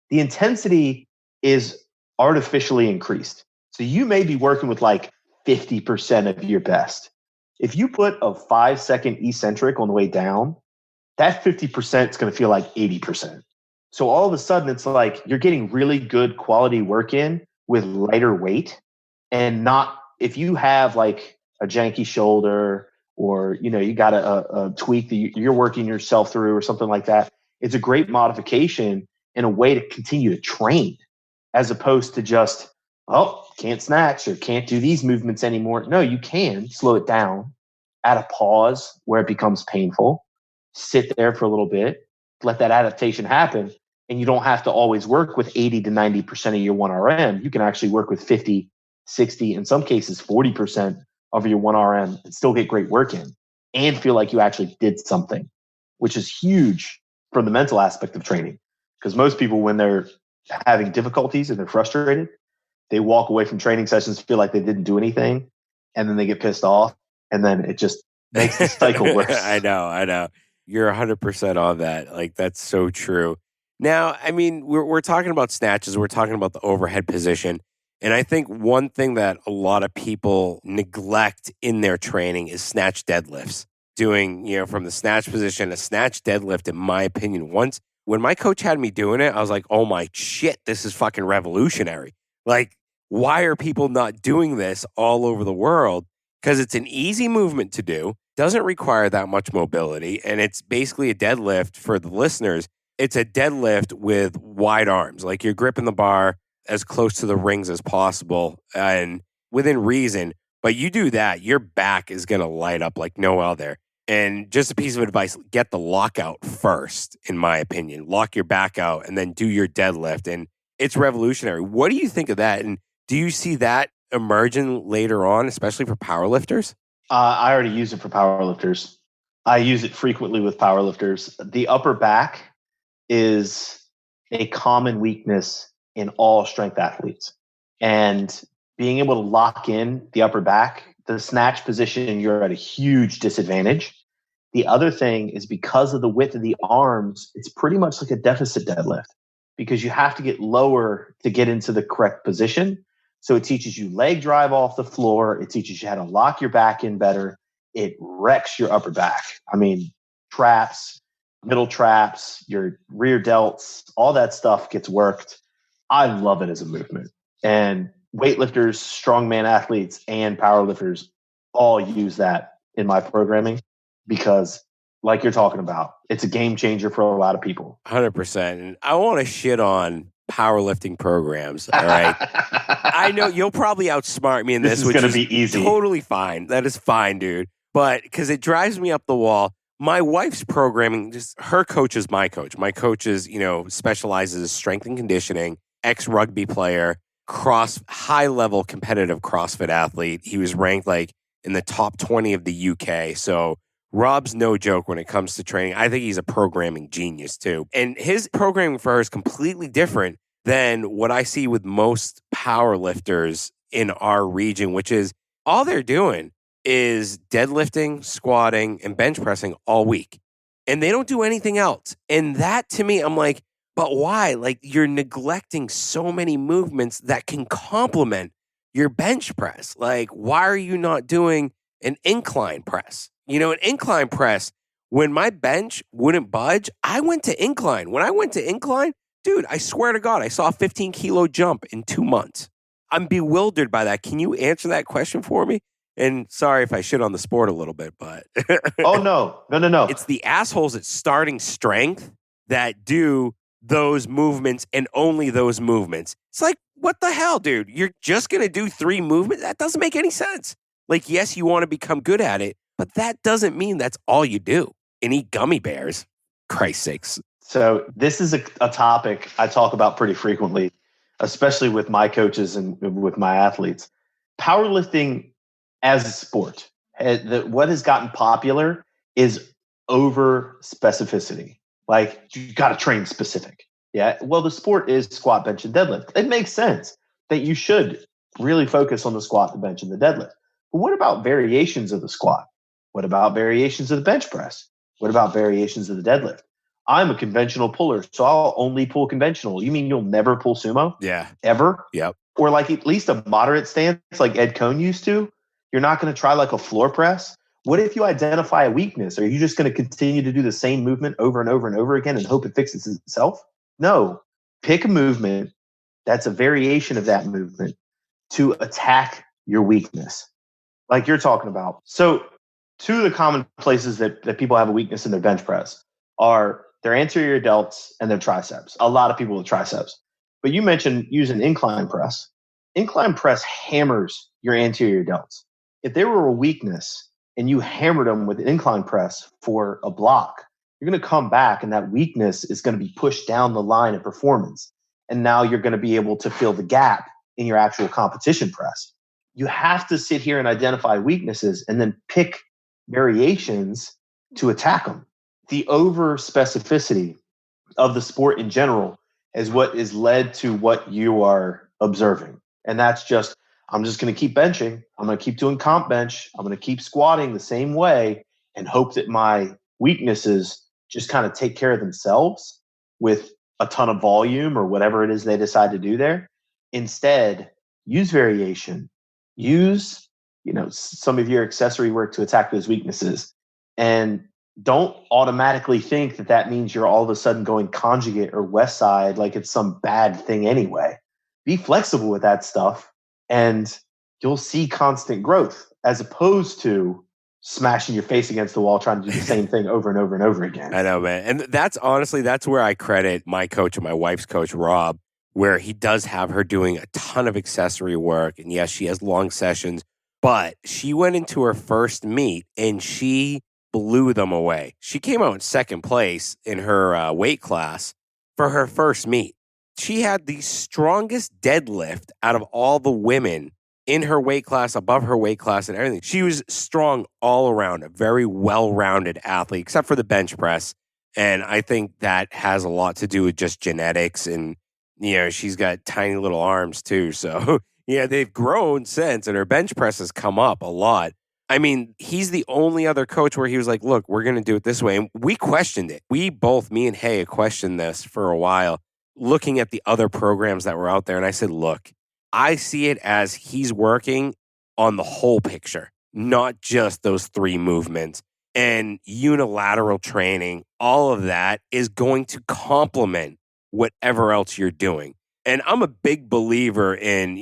the intensity is artificially increased. So you may be working with like 50% of your best. If you put a 5-second eccentric on the way down, that 50% is going to feel like 80%. So all of a sudden, it's like you're getting really good quality work in with lighter weight, and not if you have like a janky shoulder or you got a tweak that you're working yourself through or something like that. It's a great modification and a way to continue to train, as opposed to just can't snatch or can't do these movements anymore. No, you can slow it down, add a pause where it becomes painful, sit there for a little bit, let that adaptation happen. And you don't have to always work with 80 to 90% of your 1RM. You can actually work with 50, 60, in some cases 40% of your 1RM and still get great work in and feel like you actually did something, which is huge for the mental aspect of training. Because most people, when they're having difficulties and they're frustrated, they walk away from training sessions, feel like they didn't do anything, and then they get pissed off, and then it just makes the cycle worse. I know. You're 100% on that. Like, that's so true. Now, I mean, we're talking about snatches. We're talking about the overhead position. And I think one thing that a lot of people neglect in their training is snatch deadlifts. Doing, from the snatch position, a snatch deadlift, in my opinion, once when my coach had me doing it, I was like, oh my shit, this is fucking revolutionary. Like, why are people not doing this all over the world? Because it's an easy movement to do, doesn't require that much mobility, and it's basically a deadlift for the listeners. It's a deadlift with wide arms. Like, you're gripping the bar as close to the rings as possible and within reason. But you do that, your back is going to light up like no other. And just a piece of advice, get the lockout first, in my opinion. Lock your back out and then do your deadlift. And it's revolutionary. What do you think of that? And do you see that emerging later on, especially for powerlifters? I already use it for powerlifters. I use it frequently with powerlifters. The upper back is a common weakness in all strength athletes. And being able to lock in the upper back, the snatch position, you're at a huge disadvantage. The other thing is, because of the width of the arms, it's pretty much like a deficit deadlift because you have to get lower to get into the correct position. So it teaches you leg drive off the floor. It teaches you how to lock your back in better. It wrecks your upper back. I mean, traps, middle traps, your rear delts, all that stuff gets worked. I love it as a movement. And weightlifters, strongman athletes, and powerlifters all use that in my programming because, like you're talking about, it's a game changer for a lot of people. 100%. And I want to shit on powerlifting programs, all right? I know you'll probably outsmart me in this, which is going to be easy. Totally fine. That is fine, dude. But because it drives me up the wall. My wife's programming, just her coach is my coach. My coach is, specializes in strength and conditioning, ex-rugby player, high-level competitive CrossFit athlete. He was ranked like in the top 20 of the UK. So Rob's no joke when it comes to training. I think he's a programming genius too. And his programming for her is completely different than what I see with most powerlifters in our region, which is all they're doing is deadlifting, squatting, and bench pressing all week. And they don't do anything else. And that, to me, I'm like, but why? Like, you're neglecting so many movements that can complement your bench press. Like, why are you not doing an incline press? An incline press, when my bench wouldn't budge, I went to incline. When I went to incline, dude, I swear to God, I saw a 15-kilo jump in 2 months. I'm bewildered by that. Can you answer that question for me? And sorry if I shit on the sport a little bit, but... Oh, no. It's the assholes at starting strength that do those movements and only those movements. It's like, what the hell, dude? You're just going to do 3 movements? That doesn't make any sense. Like, yes, you want to become good at it, but that doesn't mean that's all you do. And eat gummy bears. Christ's sakes. So this is a topic I talk about pretty frequently, especially with my coaches and with my athletes. Powerlifting as a sport, what has gotten popular is over specificity. Like, you got to train specific. Yeah. Well, the sport is squat, bench, and deadlift. It makes sense that you should really focus on the squat, the bench, and the deadlift. But what about variations of the squat? What about variations of the bench press? What about variations of the deadlift? I'm a conventional puller, so I'll only pull conventional. You mean you'll never pull sumo? Yeah. Ever? Yep. Or like at least a moderate stance like Ed Cohn used to? You're not going to try like a floor press? What if you identify a weakness? Are you just going to continue to do the same movement over and over and over again and hope it fixes itself? No. Pick a movement that's a variation of that movement to attack your weakness, like you're talking about. So two of the common places that people have a weakness in their bench press are their anterior delts and their triceps. A lot of people with triceps. But you mentioned using incline press. Incline press hammers your anterior delts. If there were a weakness and you hammered them with an incline press for a block, you're going to come back and that weakness is going to be pushed down the line of performance. And now you're going to be able to fill the gap in your actual competition press. You have to sit here and identify weaknesses and then pick variations to attack them. The over specificity of the sport in general is what is led to what you are observing. And that's just, I'm just going to keep benching. I'm going to keep doing comp bench. I'm going to keep squatting the same way and hope that my weaknesses just kind of take care of themselves with a ton of volume or whatever it is they decide to do there. Instead, use variation. Use, some of your accessory work to attack those weaknesses. And don't automatically think that that means you're all of a sudden going conjugate or west side like it's some bad thing anyway. Be flexible with that stuff and you'll see constant growth as opposed to smashing your face against the wall trying to do the same thing over and over and over again. I know, man. And that's where I credit my coach and my wife's coach, Rob, where he does have her doing a ton of accessory work. And yes, she has long sessions, but she went into her first meet and she blew them away. She came out in second place in her weight class for her first meet. She had the strongest deadlift out of all the women in her weight class, above her weight class and everything. She was strong all around, a very well-rounded athlete, except for the bench press. And I think that has a lot to do with just genetics. And, she's got tiny little arms too. So, they've grown since, and her bench press has come up a lot. I mean, he's the only other coach where he was like, look, we're going to do it this way. And we questioned it. We both, me and Hay, questioned this for a while, looking at the other programs that were out there. And I said, look, I see it as he's working on the whole picture, not just those three movements. And unilateral training, all of that is going to complement whatever else you're doing. And I'm a big believer in,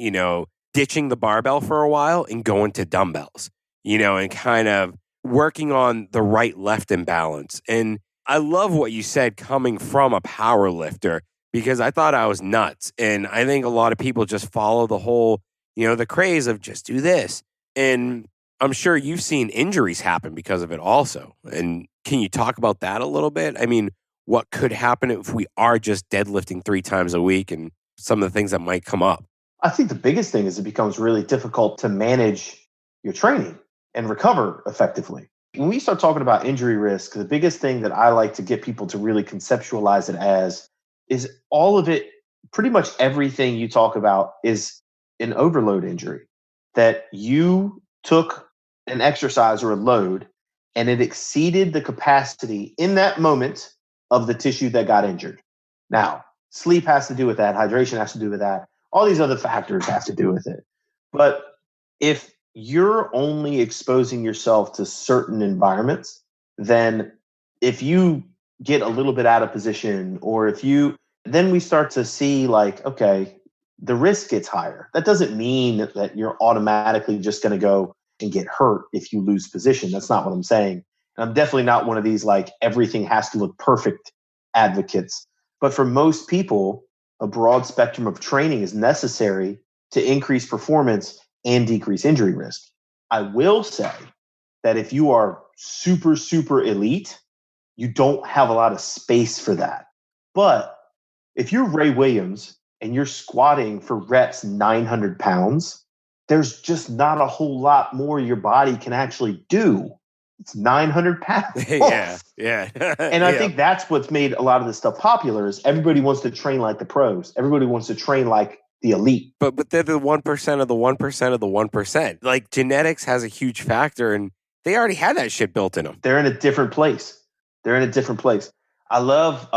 ditching the barbell for a while and going to dumbbells, and kind of working on the right left imbalance. And I love what you said coming from a power lifter, because I thought I was nuts. And I think a lot of people just follow the whole, the craze of just do this. And I'm sure you've seen injuries happen because of it also. And can you talk about that a little bit? I mean, what could happen if we are just deadlifting 3 times a week and some of the things that might come up? I think the biggest thing is it becomes really difficult to manage your training and recover effectively. When we start talking about injury risk, the biggest thing that I like to get people to really conceptualize it as is all of it, pretty much everything you talk about is an overload injury, that you took an exercise or a load and it exceeded the capacity in that moment of the tissue that got injured. Now, sleep has to do with that. Hydration has to do with that. All these other factors have to do with it. But if you're only exposing yourself to certain environments, then if you get a little bit out of position, or then we start to see like, okay, the risk gets higher. That doesn't mean that you're automatically just going to go and get hurt if you lose position. That's not what I'm saying. And I'm definitely not one of these like everything has to look perfect advocates. But for most people, a broad spectrum of training is necessary to increase performance and decrease injury risk. I will say that if you are super, super elite, you don't have a lot of space for that. But if you're Ray Williams and you're squatting for reps 900 pounds, there's just not a whole lot more your body can actually do. It's 900 pounds. Yeah. And I think that's what's made a lot of this stuff popular is everybody wants to train like the pros. Everybody wants to train like the elite. But they're the 1% of the 1% of the 1%. Like genetics has a huge factor, and they already had that shit built in them. They're in a different place. I love,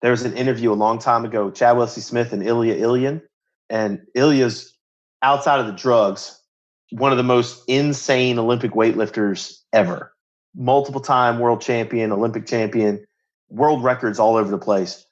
there was an interview a long time ago, Chad Wesley Smith and Ilya Ilyin. And Ilya's, outside of the drugs, one of the most insane Olympic weightlifters ever. Multiple time world champion, Olympic champion, world records all over the place.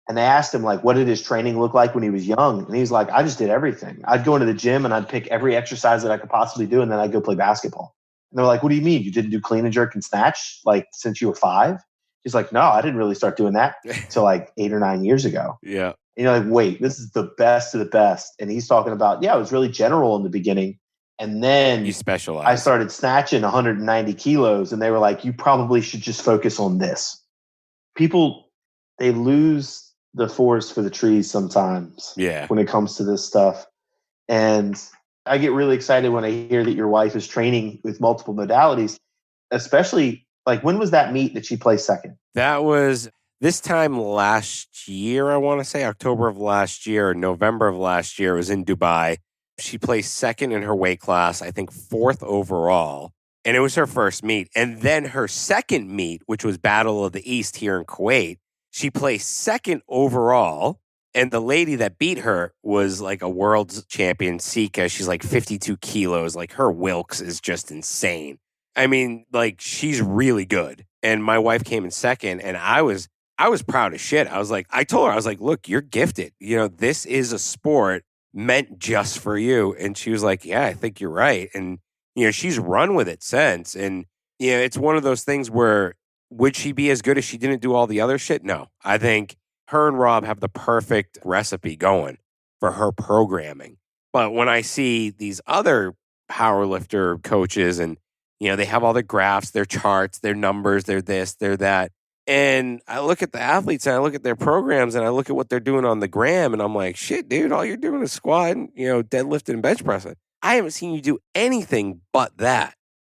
And they asked him, like, what did his training look like when he was young? And he's like, I just did everything. I'd go into the gym and I'd pick every exercise that I could possibly do, and then I'd go play basketball. And they're like, what do you mean? You didn't do clean and jerk and snatch like since you were 5? He's like, no, I didn't really start doing that until like 8 or 9 years ago. Yeah. And you're like, wait, this is the best of the best. And he's talking about, it was really general in the beginning. And then you specialize. I started snatching 190 kilos, and they were like, you probably should just focus on this. People, they lose the forest for the trees sometimes when it comes to this stuff. And I get really excited when I hear that your wife is training with multiple modalities, especially like when was that meet that she placed second? That was this time last year, I want to say October of last year or November of last year. It was in Dubai. She placed second in her weight class, I think 4th overall. And it was her first meet. And then her second meet, which was Battle of the East here in Kuwait, she placed second overall. And the lady that beat her was like a world champion, Sika. She's like 52 kilos. Like her Wilks is just insane. I mean, like she's really good. And my wife came in second, and I was proud as shit. I told her, I was like, look, you're gifted. You know, this is a sport meant just for you. And she was like, yeah, I think you're right. And, you know, she's run with it since. And, you know, it's one of those things where would she be as good if she didn't do all the other shit? No, I think her and Rob have the perfect recipe going for her programming. But when I see these other powerlifter coaches and, you know, they have all their graphs, their charts, their numbers, their this, their that. And I look at the athletes and I look at their programs and I look at what they're doing on the gram and I'm like, shit, dude, all you're doing is squatting, you know, deadlifting and bench pressing. I haven't seen you do anything but that,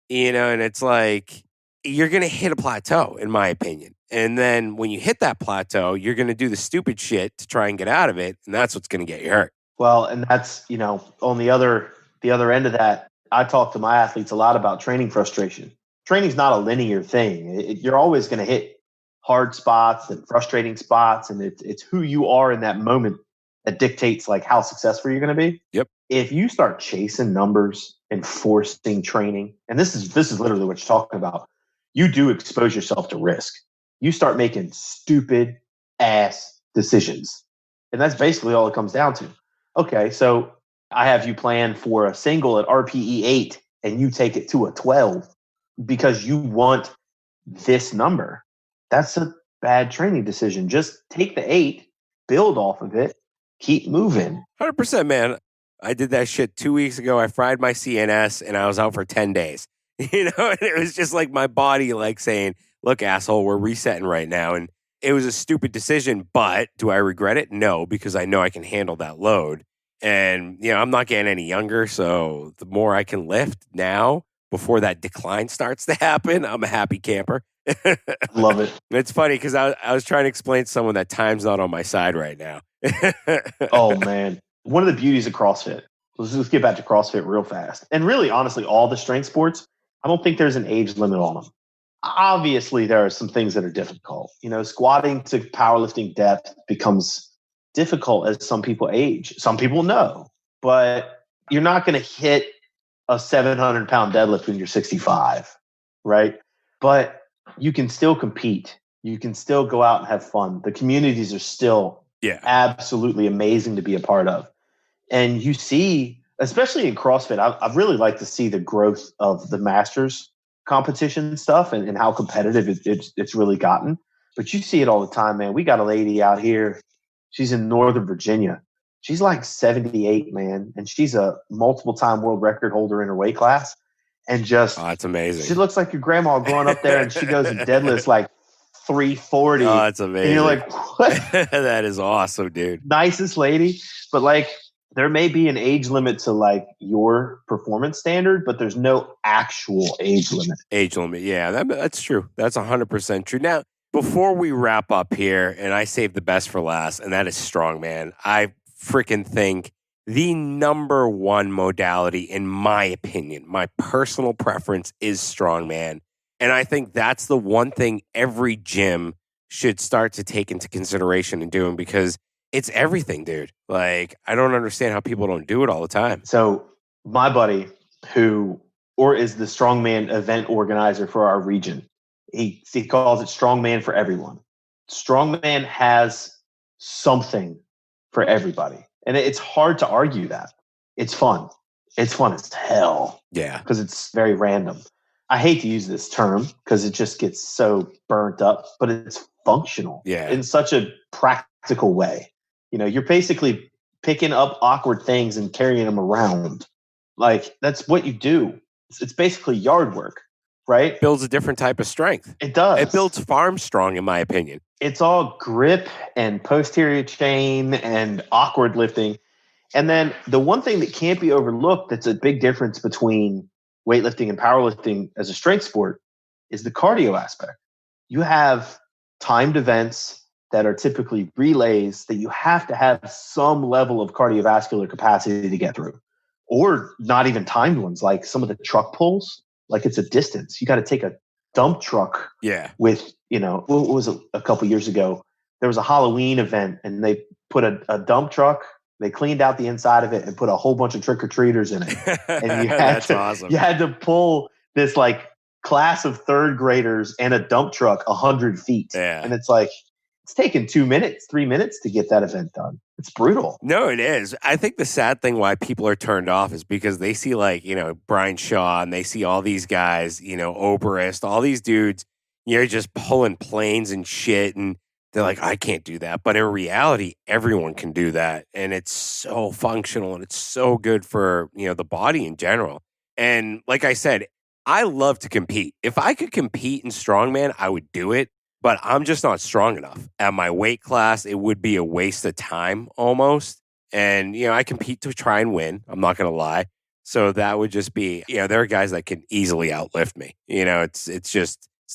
you know, and it's like, you're going to hit a plateau, in my opinion. And then when you hit that plateau, you're going to do the stupid shit to try and get out of it. And that's what's going to get you hurt. Well, and that's, you know, on the other end of that, I talk to my athletes a lot about training frustration. Training's not a linear thing. You're always going to hit hard spots and frustrating spots. And it's who you are in that moment that dictates like how successful you're going to be. Yep. If you start chasing numbers and forcing training, and this is literally what you're talking about, you do expose yourself to risk. You start making stupid ass decisions. And that's basically all it comes down to. Okay, so I have you plan for a single at RPE 8 and you take it to a 12 because you want this number. That's a bad training decision. Just take the 8, build off of it, keep moving. 100%, man. I did that shit 2 weeks ago. I fried my CNS and I was out for 10 days. You know, and it was just like my body like saying, look, asshole, we're resetting right now. And it was a stupid decision, but do I regret it? No, because I know I can handle that load. And, you know, I'm not getting any younger. So the more I can lift now before that decline starts to happen, I'm a happy camper. Love it. It's funny because I was trying to explain to someone that time's not on my side right now. Oh, man. One of the beauties of CrossFit, let's get back to CrossFit real fast. And really, honestly, all the strength sports, I don't think there's an age limit on them. Obviously, there are some things that are difficult. You know, squatting to powerlifting depth becomes difficult as some people age. Some people know, but you're not going to hit a 700-pound deadlift when you're 65, right? But you can still compete. You can still go out and have fun. The communities are still absolutely amazing to be a part of. And you see, especially in CrossFit, I've really liked to see the growth of the Masters competition stuff and how competitive it's really gotten. But you see it all the time, man. We got a lady out here. She's in Northern Virginia. She's like 78, man. And she's a multiple-time world record holder in her weight class. And just, oh, that's amazing. She looks like your grandma growing up there, and she goes and deadlifts like 340. Oh, that's amazing. And you're like, what? That is awesome, dude. Nicest lady. But like, there may be an age limit to like your performance standard, but there's no actual age limit. Age limit. Yeah, that's true. That's 100% true. Now, before we wrap up here, and I saved the best for last, and that is strongman. I freaking think the number one modality, in my opinion, my personal preference, is strongman. And I think that's the one thing every gym should start to take into consideration and doing, because it's everything, dude. Like, I don't understand how people don't do it all the time. So my buddy is the strongman event organizer for our region. He calls it strongman for everyone. Strongman has something for everybody. And it's hard to argue that. It's fun. It's fun as hell. Yeah. Because it's very random. I hate to use this term because it just gets so burnt up, but it's functional in such a practical way. You know, you're basically picking up awkward things and carrying them around. Like, that's what you do. It's basically yard work, right? Builds a different type of strength. It does. It builds farm strong, in my opinion. It's all grip and posterior chain and awkward lifting. And then the one thing that can't be overlooked that's a big difference between weightlifting and powerlifting as a strength sport is the cardio aspect. You have timed events that are typically relays that you have to have some level of cardiovascular capacity to get through, or not even timed ones, like some of the truck pulls. Like, it's a distance. You got to take a dump truck with, you know, what was it, a couple years ago? There was a Halloween event and they put a dump truck. They cleaned out the inside of it and put a whole bunch of trick-or-treaters in it. And you had to pull this like class of third graders and a dump truck 100 feet. Yeah. And it's like, it's taken 2 minutes, 3 minutes to get that event done. It's brutal. No, it is. I think the sad thing why people are turned off is because they see, like, you know, Brian Shaw, and they see all these guys, you know, Oberist, all these dudes, you know, just pulling planes and shit. And they're like, I can't do that. But in reality, everyone can do that. And it's so functional and it's so good for, you know, the body in general. And like I said, I love to compete. If I could compete in strongman, I would do it. But I'm just not strong enough. At my weight class, it would be a waste of time almost. And, you know, I compete to try and win. I'm not going to lie. So that would just be, you know, there are guys that can easily outlift me. You know, it's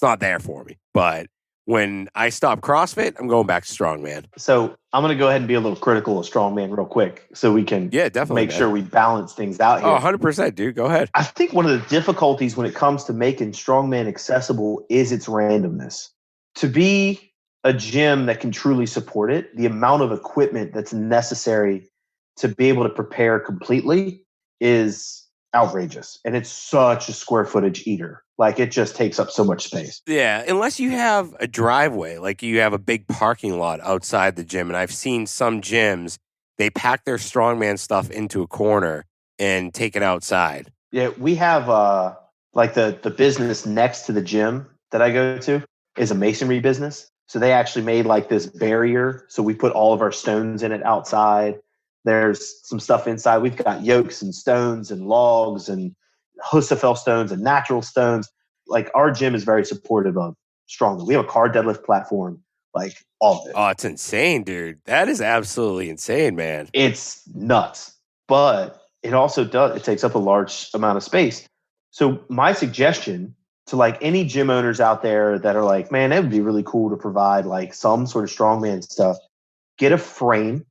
not there for me. But when I stop CrossFit, I'm going back to strongman. So I'm going to go ahead and be a little critical of strongman real quick so we can definitely, make sure we balance things out here. Oh, 100%, dude. Go ahead. I think one of the difficulties when it comes to making strongman accessible is its randomness. To be a gym that can truly support it, the amount of equipment that's necessary to be able to prepare completely is outrageous. And it's such a square footage eater. Like, it just takes up so much space. Yeah, unless you have a driveway, like you have a big parking lot outside the gym. And I've seen some gyms, they pack their strongman stuff into a corner and take it outside. Yeah, we have like the business next to the gym that I go to is a masonry business. So they actually made like this barrier. So we put all of our stones in it outside. There's some stuff inside. We've got yokes and stones and logs and Husafel stones and natural stones. Like, our gym is very supportive of strongman. We have a car deadlift platform, like all of it. Oh, it's insane, dude. That is absolutely insane, man. It's nuts. But it also it takes up a large amount of space. So my suggestion to like any gym owners out there that are like, man, it would be really cool to provide like some sort of strongman stuff. Get a frame,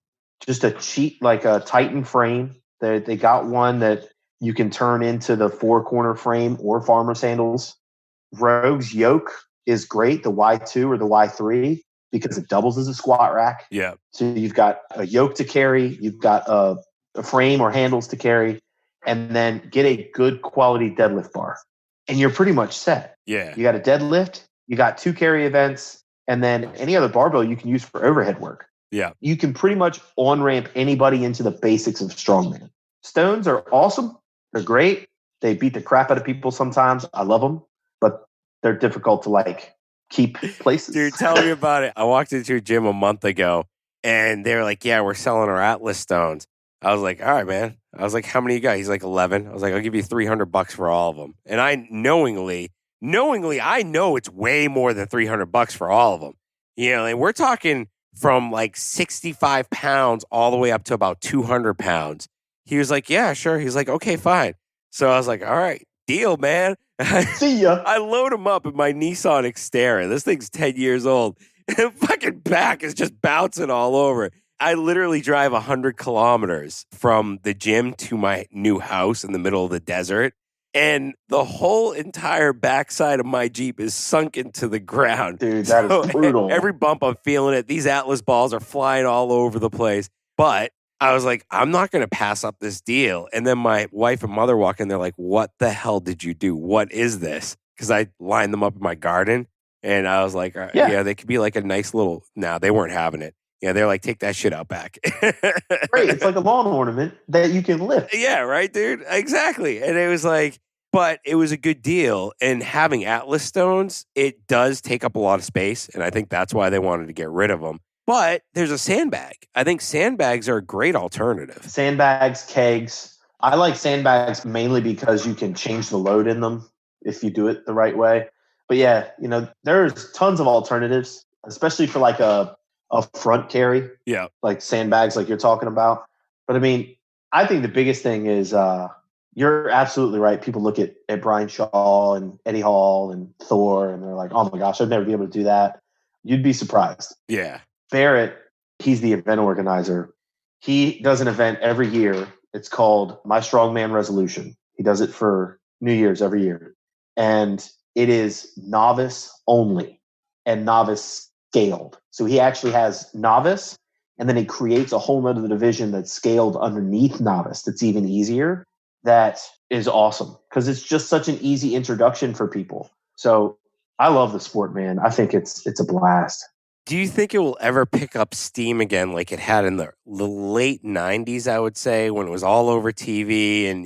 just a cheap, like a Titan frame. They got one that you can turn into the 4-corner frame or farmer's handles. Rogue's yoke is great, the Y2 or the Y3, because it doubles as a squat rack. Yeah. So you've got a yoke to carry, you've got a frame or handles to carry, and then get a good quality deadlift bar. And you're pretty much set. Yeah. You got a deadlift, you got 2 carry events, and then any other barbell you can use for overhead work. Yeah. You can pretty much on-ramp anybody into the basics of strongman. Stones are awesome. They're great. They beat the crap out of people sometimes. I love them, but they're difficult to like keep places. Dude, tell me about it. I walked into a gym a month ago and they were like, yeah, we're selling our Atlas stones. I was like, all right, man. I was like, how many you got? He's like, 11. I was like, I'll give you $300 for all of them. And I knowingly, I know it's way more than $300 for all of them. You know, and we're talking from like 65 pounds all the way up to about 200 pounds. He was like, yeah, sure. He's like, okay, fine. So I was like, all right, deal, man. See ya. I load him up in my Nissan Xterra. This thing's 10 years old. And fucking back is just bouncing all over. I literally drive 100 kilometers from the gym to my new house in the middle of the desert. And the whole entire backside of my Jeep is sunk into the ground. Dude, that is brutal. Every bump, I'm feeling it. These Atlas balls are flying all over the place. But I was like, I'm not going to pass up this deal. And then my wife and mother walk in. They're like, what the hell did you do? What is this? Because I lined them up in my garden. And I was like, yeah, they could be like a nice little... No, they weren't having it. Yeah, they're like, take that shit out back. Great. It's like a lawn ornament that you can lift. Yeah, right, dude? Exactly. And it was like, but it was a good deal. And having Atlas stones, it does take up a lot of space. And I think that's why they wanted to get rid of them. But there's a sandbag. I think sandbags are a great alternative. Sandbags, kegs. I like sandbags mainly because you can change the load in them if you do it the right way. But yeah, there's tons of alternatives, especially for like a front carry. Yeah. Like sandbags like you're talking about. But I mean, I think the biggest thing is you're absolutely right. People look at Brian Shaw and Eddie Hall and Thor and they're like, oh my gosh, I'd never be able to do that. You'd be surprised. Yeah. Barrett, he's the event organizer. He does an event every year. It's called My Strongman Resolution. He does it for New Year's every year. And it is novice only and novice scaled. So he actually has novice, and then he creates a whole nother division that's scaled underneath novice that's even easier. That is awesome because it's just such an easy introduction for people. So I love the sport, man. I think it's a blast. Do you think it will ever pick up steam again like it had in the late 90s, I would say, when it was all over TV? And,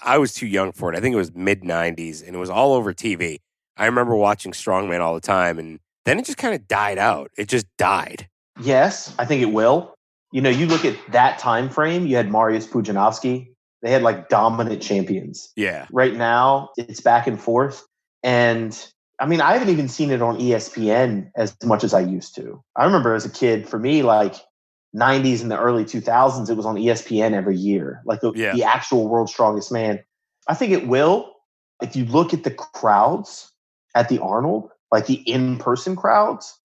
I was too young for it. I think it was mid-90s, and it was all over TV. I remember watching Strongman all the time, and then it just kind of died out. It just died. Yes, I think it will. You look at that time frame, you had Mariusz Pudzianowski. They had like dominant champions. Yeah. Right now, it's back and forth. And I mean, I haven't even seen it on ESPN as much as I used to. I remember as a kid, for me, like 90s and the early 2000s, it was on ESPN every year, like the actual World's Strongest Man. I think it will. If you look at the crowds at the Arnold, like the in-person crowds,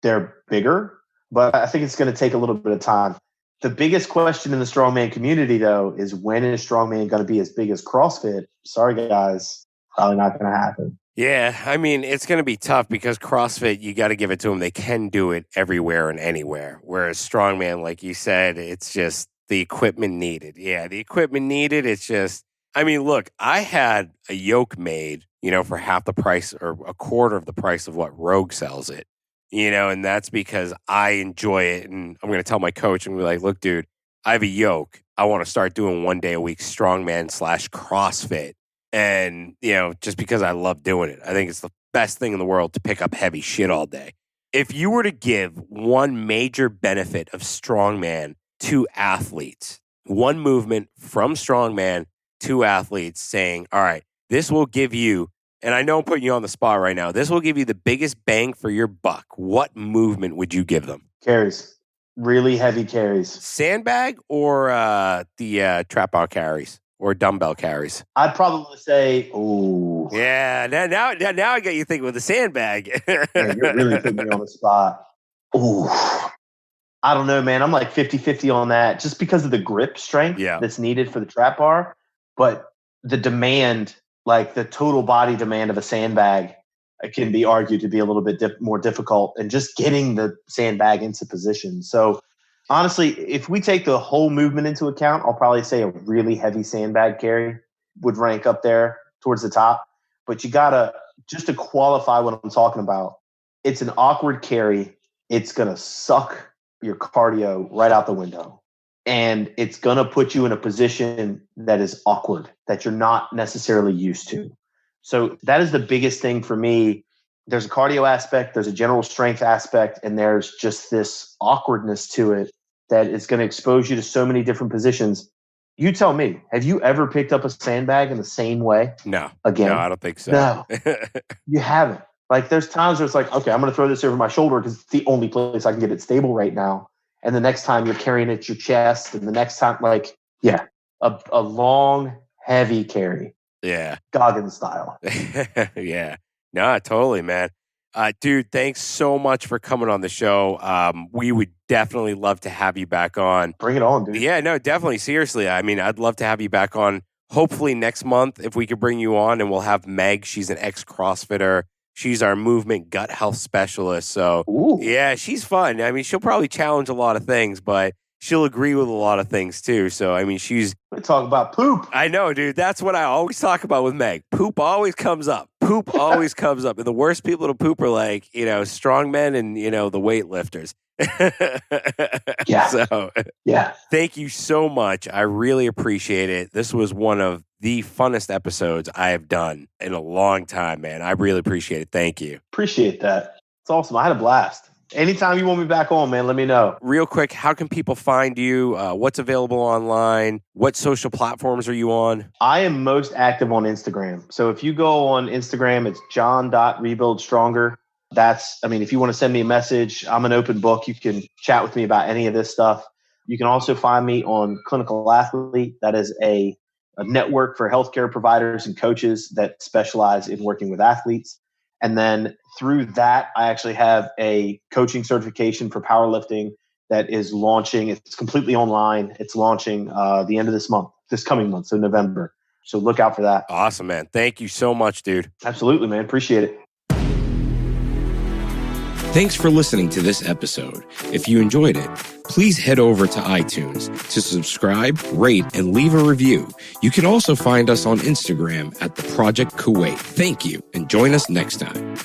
they're bigger, but I think it's going to take a little bit of time. The biggest question in the strongman community, though, is when is strongman going to be as big as CrossFit? Sorry, guys. Probably not going to happen. Yeah, I mean, it's going to be tough because CrossFit, you got to give it to them. They can do it everywhere and anywhere. Whereas strongman, like you said, it's just the equipment needed. Yeah, the equipment needed. It's just, I mean, look, I had a yoke made, for half the price or a quarter of the price of what Rogue sells it, and that's because I enjoy it. And I'm going to tell my coach and be like, look, dude, I have a yoke. I want to start doing 1 day a week strongman / CrossFit. And, just because I love doing it, I think it's the best thing in the world to pick up heavy shit all day. If you were to give one major benefit of strongman to athletes, one movement from strongman to athletes saying, all right, this will give you, and I know I'm putting you on the spot right now, this will give you the biggest bang for your buck. What movement would you give them? Carries. Really heavy carries. Sandbag or the trap bar carries? Or dumbbell carries? I'd probably say, ooh. Yeah, now I got you thinking with the sandbag. Yeah, you're really putting me on the spot. Ooh. I don't know, man. I'm like 50-50 on that just because of the grip strength that's needed for the trap bar. But the demand, like the total body demand of a sandbag, can be argued to be a little bit more difficult and just getting the sandbag into position. So honestly, if we take the whole movement into account, I'll probably say a really heavy sandbag carry would rank up there towards the top. But you gotta, just to qualify what I'm talking about, it's an awkward carry. It's gonna suck your cardio right out the window. And it's gonna put you in a position that is awkward, that you're not necessarily used to. So that is the biggest thing for me. There's a cardio aspect, there's a general strength aspect, and there's just this awkwardness to it that is going to expose you to so many different positions. You tell me, have you ever picked up a sandbag in the same way? No. Again? No, I don't think so. No. You haven't. Like there's times where it's like, okay, I'm going to throw this over my shoulder because it's the only place I can get it stable right now. And the next time you're carrying it at your chest, and the next time, like, yeah, a long, heavy carry. Yeah. Goggins style. Yeah. No, totally, man. Dude, thanks so much for coming on the show. We would definitely love to have you back on. Bring it on, dude. Yeah, no, definitely. Seriously. I mean, I'd love to have you back on. Hopefully next month, if we could bring you on, and we'll have Meg. She's an ex-CrossFitter. She's our movement gut health specialist. So, yeah, she's fun. I mean, she'll probably challenge a lot of things, but she'll agree with a lot of things too. So, I mean, we talk about poop. I know, dude. That's what I always talk about with Meg. Poop always comes up. Poop always comes up. And the worst people to poop are like, strong men and, the weightlifters. Yeah. So, yeah. Thank you so much. I really appreciate it. This was one of the funnest episodes I have done in a long time, man. I really appreciate it. Thank you. Appreciate that. It's awesome. I had a blast. Anytime you want me back on, man, let me know. Real quick, how can people find you? What's available online? What social platforms are you on? I am most active on Instagram. So if you go on Instagram, it's john.rebuildstronger. If you want to send me a message, I'm an open book. You can chat with me about any of this stuff. You can also find me on Clinical Athlete. That is a network for healthcare providers and coaches that specialize in working with athletes. And then through that, I actually have a coaching certification for powerlifting that is launching. It's completely online. It's launching the end of this coming month, so November. So look out for that. Awesome, man. Thank you so much, dude. Absolutely, man. Appreciate it. Thanks for listening to this episode. If you enjoyed it, please head over to iTunes to subscribe, rate, and leave a review. You can also find us on Instagram at The Project Kuwait. Thank you, and join us next time.